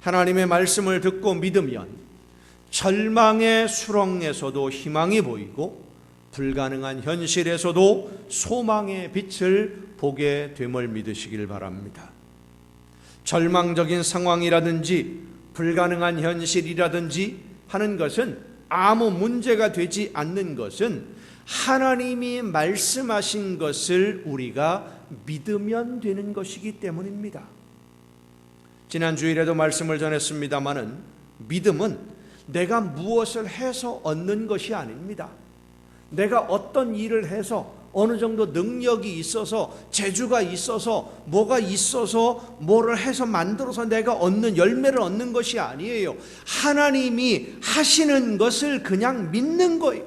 하나님의 말씀을 듣고 믿으면 절망의 수렁에서도 희망이 보이고 불가능한 현실에서도 소망의 빛을 보게 됨을 믿으시길 바랍니다. 절망적인 상황이라든지 불가능한 현실이라든지 하는 것은 아무 문제가 되지 않는 것은 하나님이 말씀하신 것을 우리가 믿으면 되는 것이기 때문입니다. 지난 주일에도 말씀을 전했습니다마는 믿음은 내가 무엇을 해서 얻는 것이 아닙니다. 내가 어떤 일을 해서 어느 정도 능력이 있어서 재주가 있어서 뭐가 있어서 뭐를 해서 만들어서 내가 얻는 열매를 얻는 것이 아니에요. 하나님이 하시는 것을 그냥 믿는 거예요.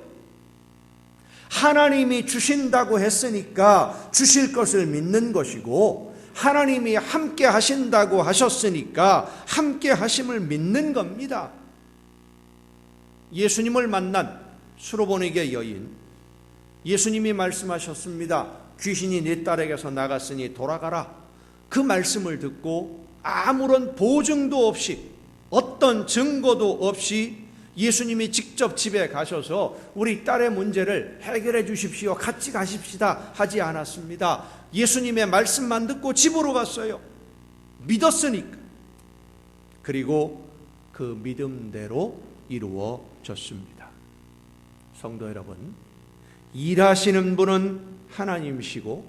하나님이 주신다고 했으니까 주실 것을 믿는 것이고 하나님이 함께 하신다고 하셨으니까 함께 하심을 믿는 겁니다. 예수님을 만난 수로보니게 여인, 예수님이 말씀하셨습니다. 귀신이 네 딸에게서 나갔으니 돌아가라. 그 말씀을 듣고 아무런 보증도 없이 어떤 증거도 없이 예수님이 직접 집에 가셔서 우리 딸의 문제를 해결해 주십시오. 같이 가십시다 하지 않았습니다. 예수님의 말씀만 듣고 집으로 갔어요. 믿었으니까. 그리고 그 믿음대로 이루어졌습니다. 성도 여러분, 일하시는 분은 하나님이시고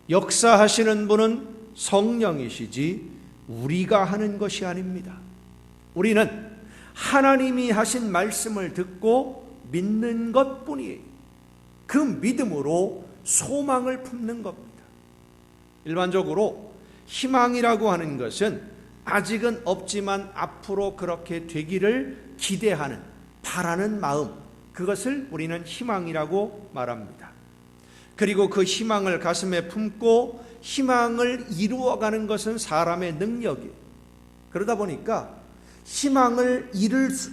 역사하시는 분은 성령이시지 우리가 하는 것이 아닙니다. 우리는 하나님이 하신 말씀을 듣고 믿는 것뿐이에요. 그 믿음으로 소망을 품는 겁니다. 일반적으로 희망이라고 하는 것은 아직은 없지만 앞으로 그렇게 되기를 기대하는, 바라는 마음, 그것을 우리는 희망이라고 말합니다. 그리고 그 희망을 가슴에 품고 희망을 이루어가는 것은 사람의 능력이에요. 그러다 보니까 희망을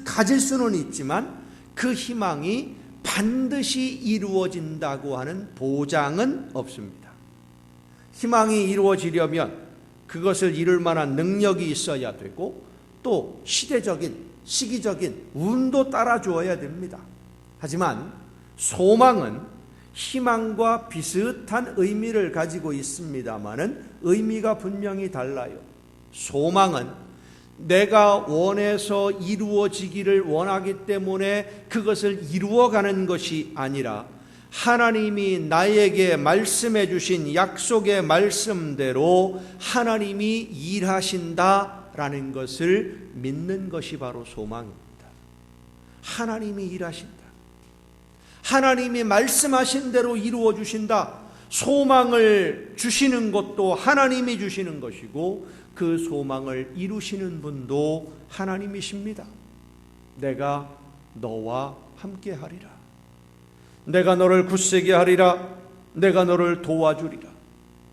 가질 수는 있지만 그 희망이 반드시 이루어진다고 하는 보장은 없습니다. 희망이 이루어지려면 그것을 이룰 만한 능력이 있어야 되고 또 시대적인 시기적인 운도 따라주어야 됩니다. 하지만 소망은 희망과 비슷한 의미를 가지고 있습니다마는 의미가 분명히 달라요. 소망은 내가 원해서 이루어지기를 원하기 때문에 그것을 이루어가는 것이 아니라 하나님이 나에게 말씀해 주신 약속의 말씀대로 하나님이 일하신다라는 것을 믿는 것이 바로 소망입니다. 하나님이 일하신다. 하나님이 말씀하신 대로 이루어 주신다. 소망을 주시는 것도 하나님이 주시는 것이고 그 소망을 이루시는 분도 하나님이십니다. 내가 너와 함께 하리라. 내가 너를 굳세게 하리라. 내가 너를 도와주리라.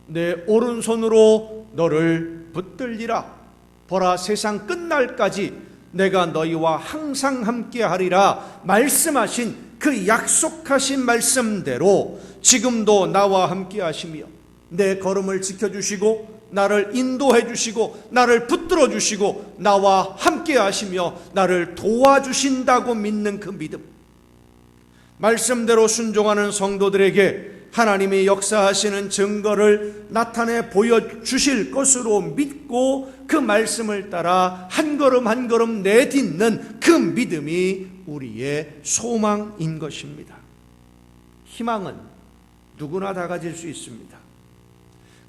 내 오른손으로 너를 붙들리라. 보라, 세상 끝날까지 내가 너희와 항상 함께 하리라 말씀하신 그 약속하신 말씀대로 지금도 나와 함께 하시며 내 걸음을 지켜주시고 나를 인도해 주시고 나를 붙들어 주시고 나와 함께 하시며 나를 도와주신다고 믿는 그 믿음, 말씀대로 순종하는 성도들에게 하나님이 역사하시는 증거를 나타내 보여주실 것으로 믿고 그 말씀을 따라 한 걸음 한 걸음 내딛는 그 믿음이 우리의 소망인 것입니다. 희망은 누구나 다 가질 수 있습니다.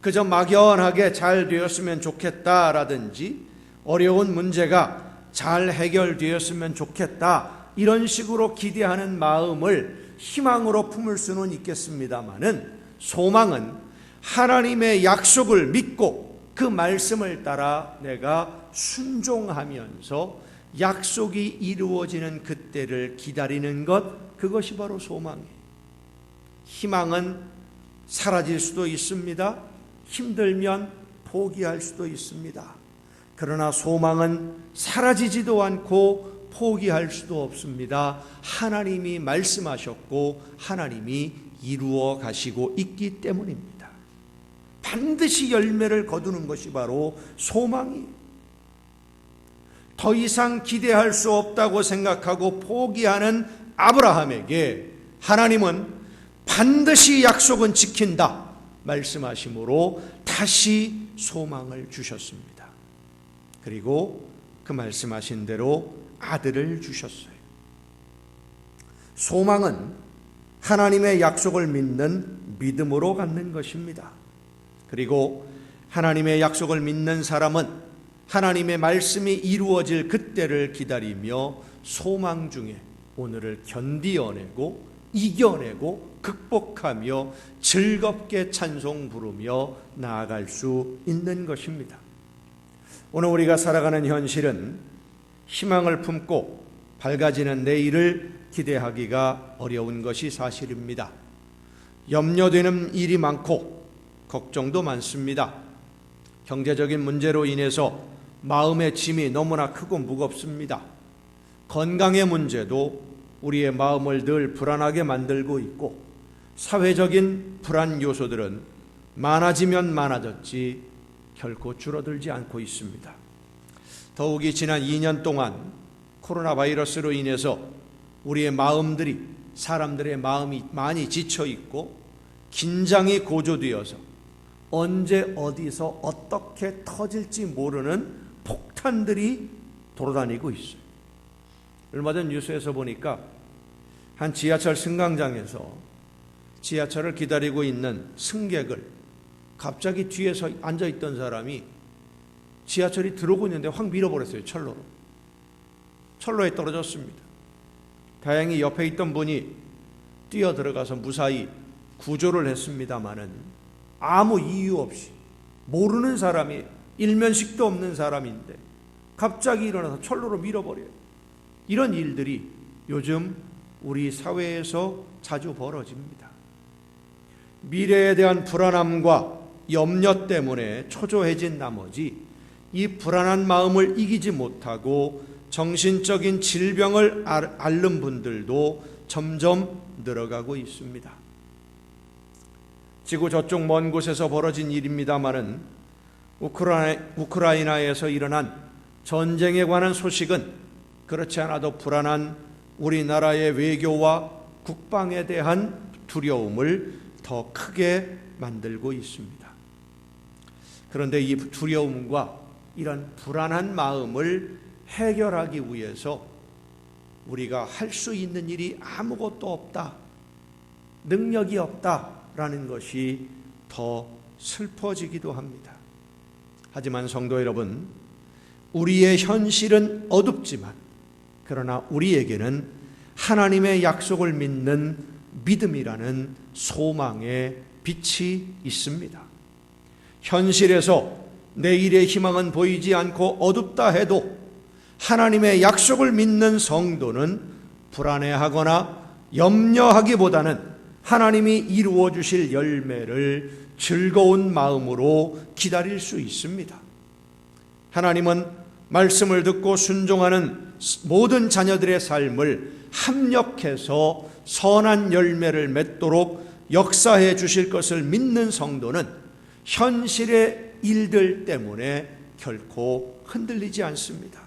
그저 막연하게 잘 되었으면 좋겠다라든지 어려운 문제가 잘 해결되었으면 좋겠다 이런 식으로 기대하는 마음을 희망으로 품을 수는 있겠습니다마는 소망은 하나님의 약속을 믿고 그 말씀을 따라 내가 순종하면서 약속이 이루어지는 그때를 기다리는 것, 그것이 바로 소망이에요. 희망은 사라질 수도 있습니다. 힘들면 포기할 수도 있습니다. 그러나 소망은 사라지지도 않고 포기할 수도 없습니다. 하나님이 말씀하셨고 하나님이 이루어 가시고 있기 때문입니다. 반드시 열매를 거두는 것이 바로 소망이에요. 더 이상 기대할 수 없다고 생각하고 포기하는 아브라함에게 하나님은 반드시 약속은 지킨다 말씀하심으로 다시 소망을 주셨습니다. 그리고 그 말씀하신 대로 아들을 주셨어요. 소망은 하나님의 약속을 믿는 믿음으로 갖는 것입니다. 그리고 하나님의 약속을 믿는 사람은 하나님의 말씀이 이루어질 그때를 기다리며 소망 중에 오늘을 견디어내고 이겨내고 극복하며 즐겁게 찬송 부르며 나아갈 수 있는 것입니다. 오늘 우리가 살아가는 현실은 희망을 품고 밝아지는 내일을 기대하기가 어려운 것이 사실입니다. 염려되는 일이 많고 걱정도 많습니다. 경제적인 문제로 인해서 마음의 짐이 너무나 크고 무겁습니다. 건강의 문제도 우리의 마음을 늘 불안하게 만들고 있고 사회적인 불안 요소들은 많아지면 많아졌지 결코 줄어들지 않고 있습니다. 더욱이 지난 2년 동안 코로나 바이러스로 인해서 우리의 마음들이, 사람들의 마음이 많이 지쳐 있고 긴장이 고조되어서 언제 어디서 어떻게 터질지 모르는 폭탄들이 돌아다니고 있어요. 얼마 전 뉴스에서 보니까 한 지하철 승강장에서 지하철을 기다리고 있는 승객을 갑자기 뒤에서 앉아있던 사람이 지하철이 들어오고 있는데 확 밀어버렸어요. 철로에 떨어졌습니다. 다행히 옆에 있던 분이 뛰어들어가서 무사히 구조를 했습니다마는 아무 이유 없이 모르는 사람이, 일면식도 없는 사람인데 갑자기 일어나서 철로로 밀어버려요. 이런 일들이 요즘 우리 사회에서 자주 벌어집니다. 미래에 대한 불안함과 염려 때문에 초조해진 나머지 이 불안한 마음을 이기지 못하고 정신적인 질병을 앓는 분들도 점점 늘어가고 있습니다. 지구 저쪽 먼 곳에서 벌어진 일입니다마는 우크라이나에서 일어난 전쟁에 관한 소식은 그렇지 않아도 불안한 우리나라의 외교와 국방에 대한 두려움을 더 크게 만들고 있습니다. 그런데 이 두려움과 이런 불안한 마음을 해결하기 위해서 우리가 할 수 있는 일이 아무것도 없다, 능력이 없다라는 것이 더 슬퍼지기도 합니다. 하지만 성도 여러분, 우리의 현실은 어둡지만 그러나 우리에게는 하나님의 약속을 믿는 믿음이라는 소망의 빛이 있습니다. 현실에서 내일의 희망은 보이지 않고 어둡다 해도 하나님의 약속을 믿는 성도는 불안해하거나 염려하기보다는 하나님이 이루어 주실 열매를 즐거운 마음으로 기다릴 수 있습니다. 하나님은 말씀을 듣고 순종하는 모든 자녀들의 삶을 합력해서 선한 열매를 맺도록 역사해 주실 것을 믿는 성도는 현실의 일들 때문에 결코 흔들리지 않습니다.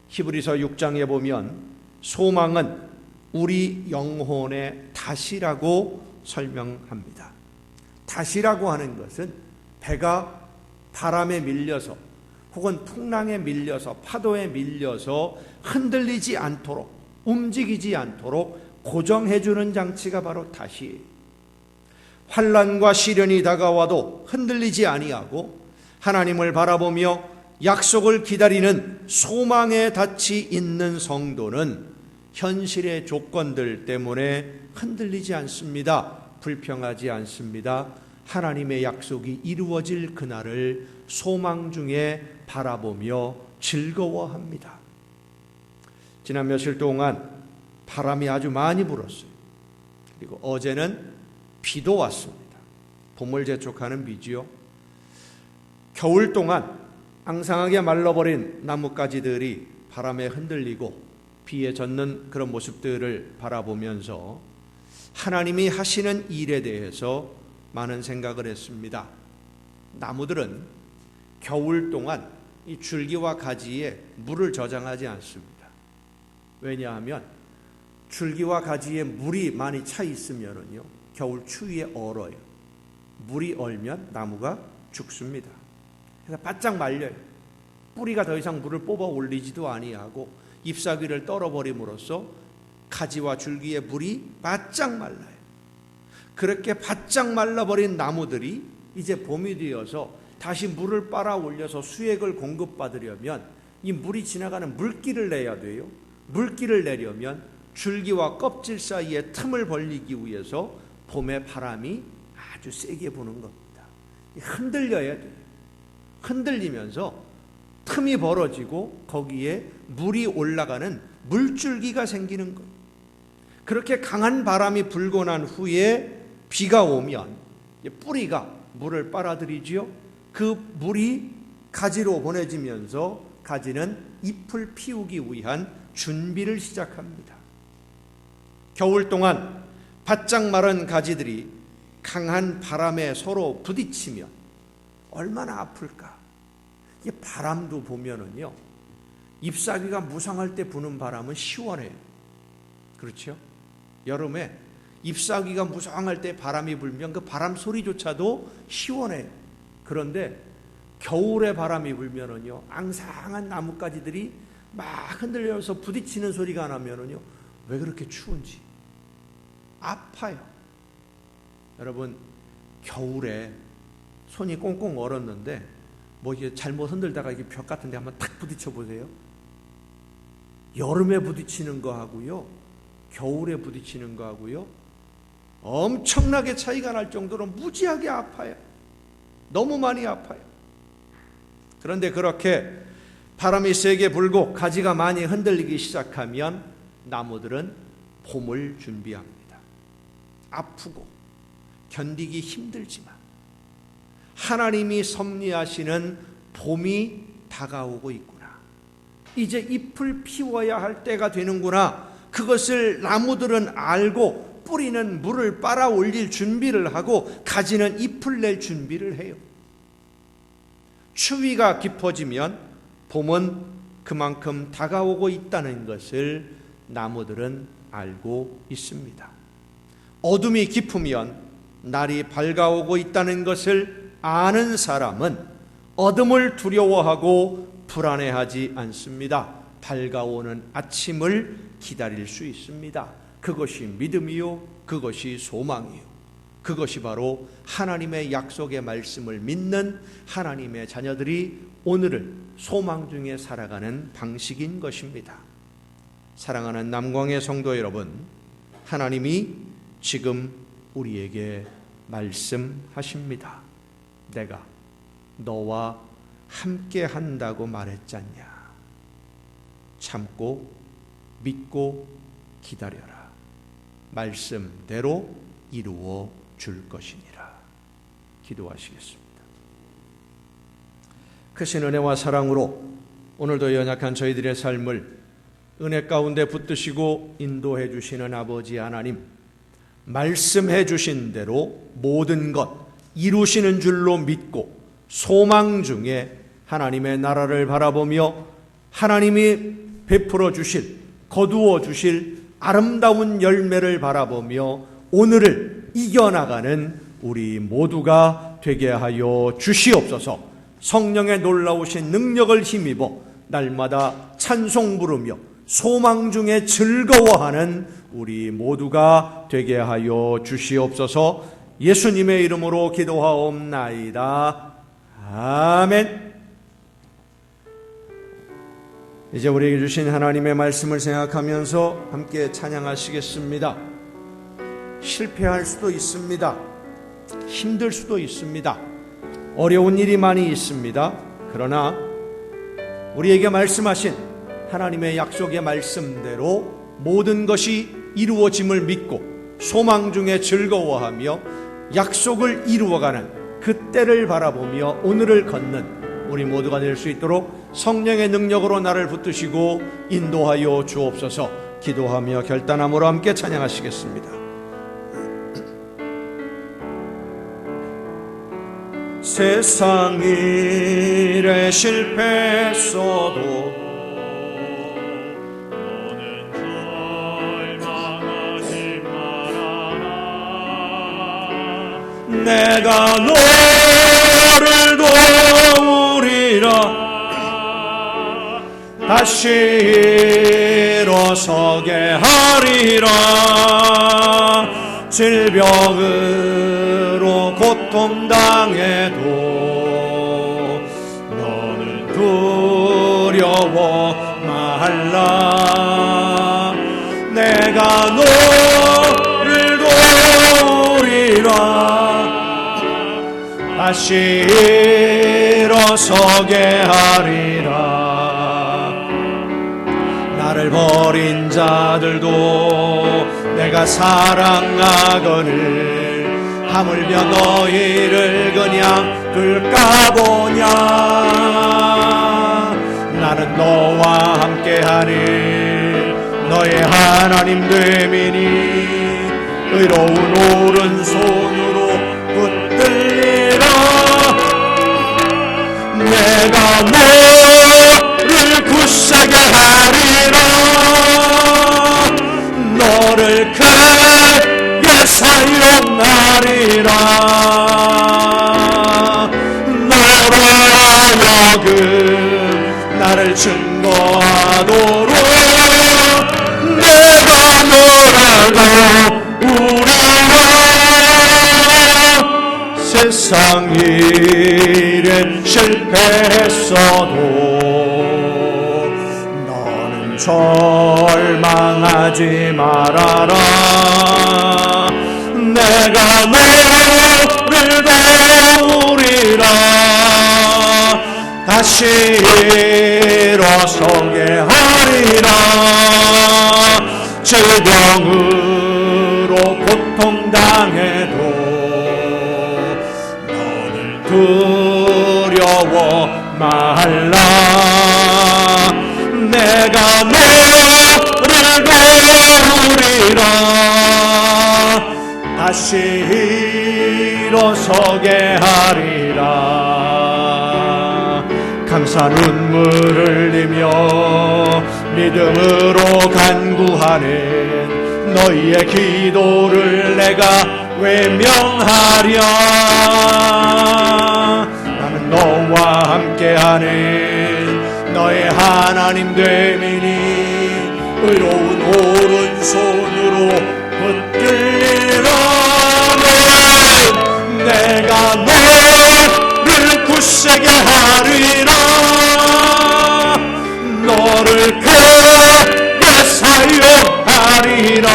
히브리서 6장에 보면 소망은 우리 영혼의 다시라고 설명합니다. 다시라고 하는 것은 배가 바람에 밀려서 혹은 풍랑에 밀려서 파도에 밀려서 흔들리지 않도록, 움직이지 않도록 고정해 주는 장치가 바로 다시예요. 환난과 시련이 다가와도 흔들리지 아니하고 하나님을 바라보며 약속을 기다리는 소망의 닻이 있는 성도는 현실의 조건들 때문에 흔들리지 않습니다. 불평하지 않습니다. 하나님의 약속이 이루어질 그날을 소망 중에 바라보며 즐거워합니다. 지난 며칠 동안 바람이 아주 많이 불었어요. 그리고 어제는 비도 왔습니다. 봄을 재촉하는 비지요. 겨울 동안 앙상하게 말라버린 나뭇가지들이 바람에 흔들리고 비에 젖는 그런 모습들을 바라보면서 하나님이 하시는 일에 대해서 많은 생각을 했습니다. 나무들은 겨울 동안 이 줄기와 가지에 물을 저장하지 않습니다. 왜냐하면 줄기와 가지에 물이 많이 차 있으면요, 겨울 추위에 얼어요. 물이 얼면 나무가 죽습니다. 그래서 바짝 말려요. 뿌리가 더 이상 물을 뽑아 올리지도 아니하고 잎사귀를 떨어버림으로써 가지와 줄기에 물이 바짝 말라요. 그렇게 바짝 말라버린 나무들이 이제 봄이 되어서 다시 물을 빨아 올려서 수액을 공급받으려면 이 물이 지나가는 물길을 내야 돼요. 물길을 내려면 줄기와 껍질 사이에 틈을 벌리기 위해서 봄의 바람이 아주 세게 부는 겁니다. 흔들려야 돼요. 흔들리면서 틈이 벌어지고 거기에 물이 올라가는 물줄기가 생기는 거예요. 그렇게 강한 바람이 불고 난 후에 비가 오면 뿌리가 물을 빨아들이지요. 그 물이 가지로 보내지면서 가지는 잎을 피우기 위한 준비를 시작합니다. 겨울 동안 바짝 마른 가지들이 강한 바람에 서로 부딪히면 얼마나 아플까? 이 바람도 보면은요, 잎사귀가 무성할 때 부는 바람은 시원해요. 그렇죠? 여름에 잎사귀가 무성할 때 바람이 불면 그 바람 소리조차도 시원해요. 그런데 겨울에 바람이 불면은요, 앙상한 나뭇가지들이 막 흔들려서 부딪히는 소리가 나면은요, 왜 그렇게 추운지 아파요. 여러분, 겨울에 손이 꽁꽁 얼었는데 뭐 이게 잘못 흔들다가 이게 벽 같은 데 한번 탁 부딪혀 보세요. 여름에 부딪히는 거하고요, 겨울에 부딪히는 거하고요, 엄청나게 차이가 날 정도로 무지하게 아파요. 너무 많이 아파요. 그런데 그렇게 바람이 세게 불고 가지가 많이 흔들리기 시작하면 나무들은 봄을 준비합니다. 아프고 견디기 힘들지만 하나님이 섭리하시는 봄이 다가오고 있구나. 이제 잎을 피워야 할 때가 되는구나. 그것을 나무들은 알고 뿌리는 물을 빨아 올릴 준비를 하고 가지는 잎을 낼 준비를 해요. 추위가 깊어지면 봄은 그만큼 다가오고 있다는 것을 나무들은 알고 있습니다. 어둠이 깊으면 날이 밝아오고 있다는 것을 아는 사람은 어둠을 두려워하고 불안해하지 않습니다. 밝아오는 아침을 기다릴 수 있습니다. 그것이 믿음이요, 그것이 소망이요. 그것이 바로 하나님의 약속의 말씀을 믿는 하나님의 자녀들이 오늘을 소망 중에 살아가는 방식인 것입니다. 사랑하는 남광의 성도 여러분, 하나님이 지금 우리에게 말씀하십니다. 내가 너와 함께 한다고 말했잖냐. 참고 믿고 기다려라. 말씀대로 이루어 줄 것이니라. 기도하시겠습니다. 크신 은혜와 사랑으로 오늘도 연약한 저희들의 삶을 은혜 가운데 붙드시고 인도해 주시는 아버지 하나님, 말씀해 주신 대로 모든 것 이루시는 줄로 믿고 소망 중에 하나님의 나라를 바라보며 하나님이 베풀어 주실, 거두어 주실 아름다운 열매를 바라보며 오늘을 이겨나가는 우리 모두가 되게 하여 주시옵소서. 성령의 놀라우신 능력을 힘입어 날마다 찬송 부르며 소망 중에 즐거워하는 우리 모두가 되게 하여 주시옵소서. 예수님의 이름으로 기도하옵나이다. 아멘. 이제 우리에게 주신 하나님의 말씀을 생각하면서 함께 찬양하시겠습니다. 실패할 수도 있습니다. 힘들 수도 있습니다. 어려운 일이 많이 있습니다. 그러나 우리에게 말씀하신 하나님의 약속의 말씀대로 모든 것이 이루어짐을 믿고 소망 중에 즐거워하며 약속을 이루어가는 그 때를 바라보며 오늘을 걷는 우리 모두가 될 수 있도록 성령의 능력으로 나를 붙드시고 인도하여 주옵소서. 기도하며 결단함으로 함께 찬양하시겠습니다. 세상 일에 실패했어도 너는 절망하지 말아라. 내가 너를 도우리라. 다시 일어서게 하리라. 질병으로 고통당해도 너는 두려워 말라. 내가 너를 도우리라. 다시 일어서게 하리라. 나를 버린 자들도 내가 사랑하거늘 하물며 너희를 그냥 둘까 보냐. 나는 너와 함께하니 너의 하나님 됨이니 의로운 오른손으로 붙들리라. 내가 너를 굳세게 하리라. 너를 크게 사용하리라. 너로 하여금 나를 증거하도록 내가 너를 도우리라. 세상 일에 실패했어도 너는 절망하지 말아라. 내가 너를 도우리라. 다시 일어서게 하리라. 질병으로 고통당해도 너는 두려워 말라. 내가 너를 도우리라. 다시 일어서게 하리라. 감사 눈물 흘리며 믿음으로 간구하는 너희의 기도를 내가 외면하랴. 나는 너와 함께하는 너의 하나님 되미니 의로운 오른손으로 붙들리라면 내가 너를 굳세게 하리라. 너를 크게 사용하리라.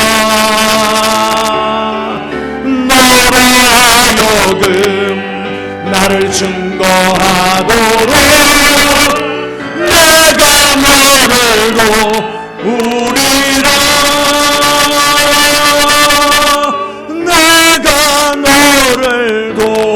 너로 하여금 나를 증거하도록 내가 너를 도우리라. 내가 너를 도우리라.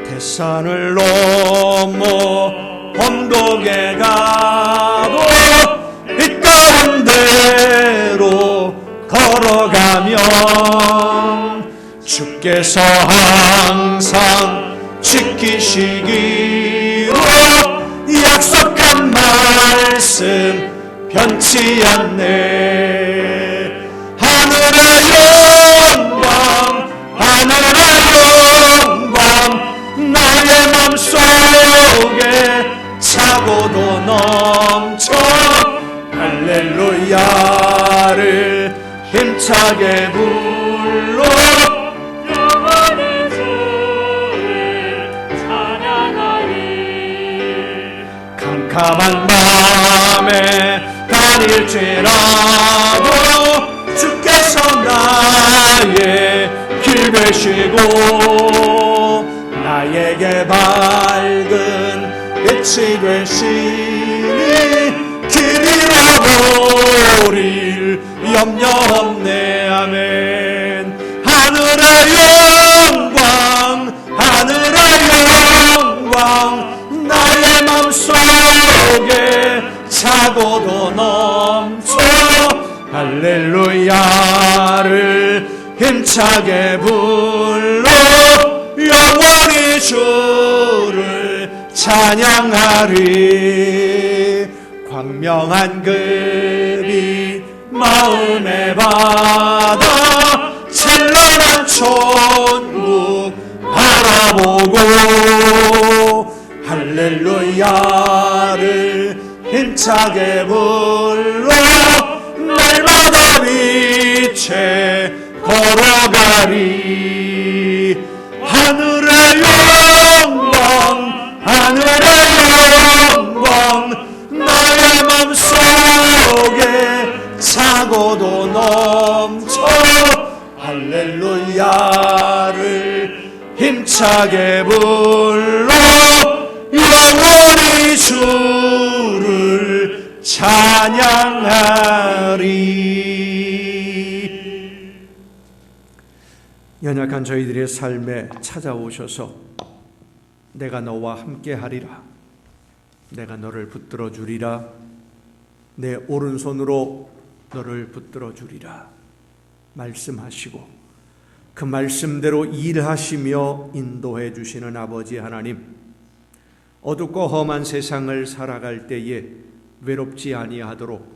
대산을 넘어 언덕에 가도 이 가운데로 걸어가면 주께서 항상 지키시기로 약속한 말씀 변치 않네. 하늘의 영광 하늘의 영광 나의 맘속에 차고도 넘쳐 할렐루야를 힘차게 불러 영원히 주를 찬양하리. 캄캄한 밤에 다닐지라도 주께서 나의 길 되시고 나에게 밝은 빛이 되시니 길 잃어버릴 염려 없네. 아멘. 하늘의 영광 하늘의 영광 나의 맘속에 차고도 넘쳐 할렐루야를 힘차게 불러 영원히 주를 찬양하리. 광명한 그빛 마음에 받아 찬란한 천국 바라보고 할렐루야를 힘차게 불러 날마다 빛에 걸어가리. 하늘의 영광 하늘의 영광 나의 맘속에 차고도 넘쳐 할렐루야를 힘차게 불러 영원히 주를 찬양하리. 연약한 저희들의 삶에 찾아오셔서 내가 너와 함께하리라. 내가 너를 붙들어 주리라. 내 오른손으로 너를 붙들어 주리라 말씀하시고 그 말씀대로 일하시며 인도해 주시는 아버지 하나님, 어둡고 험한 세상을 살아갈 때에 외롭지 아니하도록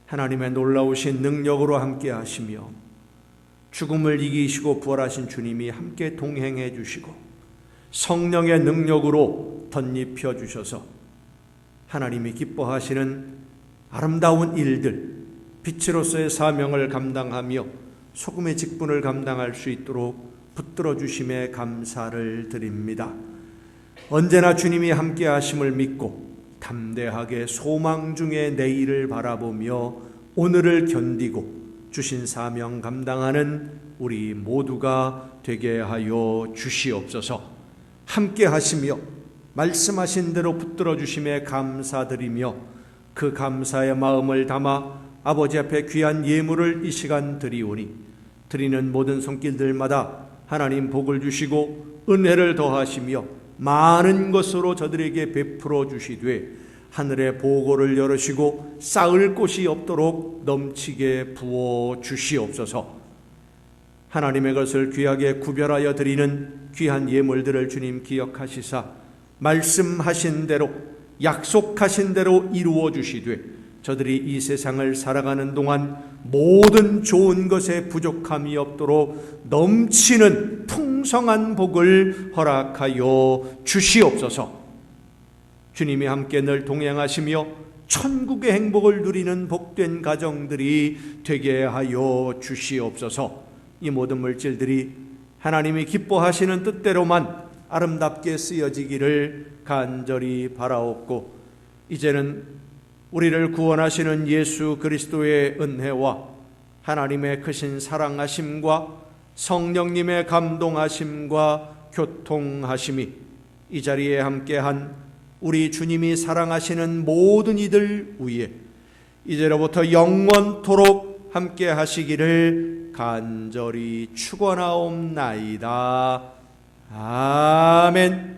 하나님의 놀라우신 능력으로 함께 하시며 죽음을 이기시고 부활하신 주님이 함께 동행해 주시고 성령의 능력으로 덧입혀 주셔서 하나님이 기뻐하시는 아름다운 일들, 빛으로서의 사명을 감당하며 소금의 직분을 감당할 수 있도록 붙들어 주심에 감사를 드립니다. 언제나 주님이 함께 하심을 믿고 담대하게 소망 중에 내일을 바라보며 오늘을 견디고 주신 사명 감당하는 우리 모두가 되게 하여 주시옵소서. 함께 하시며 말씀하신 대로 붙들어 주심에 감사드리며 그 감사의 마음을 담아 아버지 앞에 귀한 예물을 이 시간 드리오니 드리는 모든 손길들마다 하나님 복을 주시고 은혜를 더하시며 많은 것으로 저들에게 베풀어 주시되 하늘의 보고를 열으시고 쌓을 곳이 없도록 넘치게 부어 주시옵소서. 하나님의 것을 귀하게 구별하여 드리는 귀한 예물들을 주님 기억하시사 말씀하신 대로 약속하신 대로 이루어 주시되 저들이 이 세상을 살아가는 동안 모든 좋은 것에 부족함이 없도록 넘치는 풍성한 복을 허락하여 주시옵소서. 주님이 함께 늘 동행하시며 천국의 행복을 누리는 복된 가정들이 되게 하여 주시옵소서. 이 모든 물질들이 하나님이 기뻐하시는 뜻대로만 아름답게 쓰여지기를 간절히 바라옵고, 이제는 우리를 구원하시는 예수 그리스도의 은혜와 하나님의 크신 사랑하심과 성령님의 감동하심과 교통하심이 이 자리에 함께한 우리 주님이 사랑하시는 모든 이들 위에 이제로부터 영원토록 함께 하시기를 간절히 축원하옵나이다. 아멘.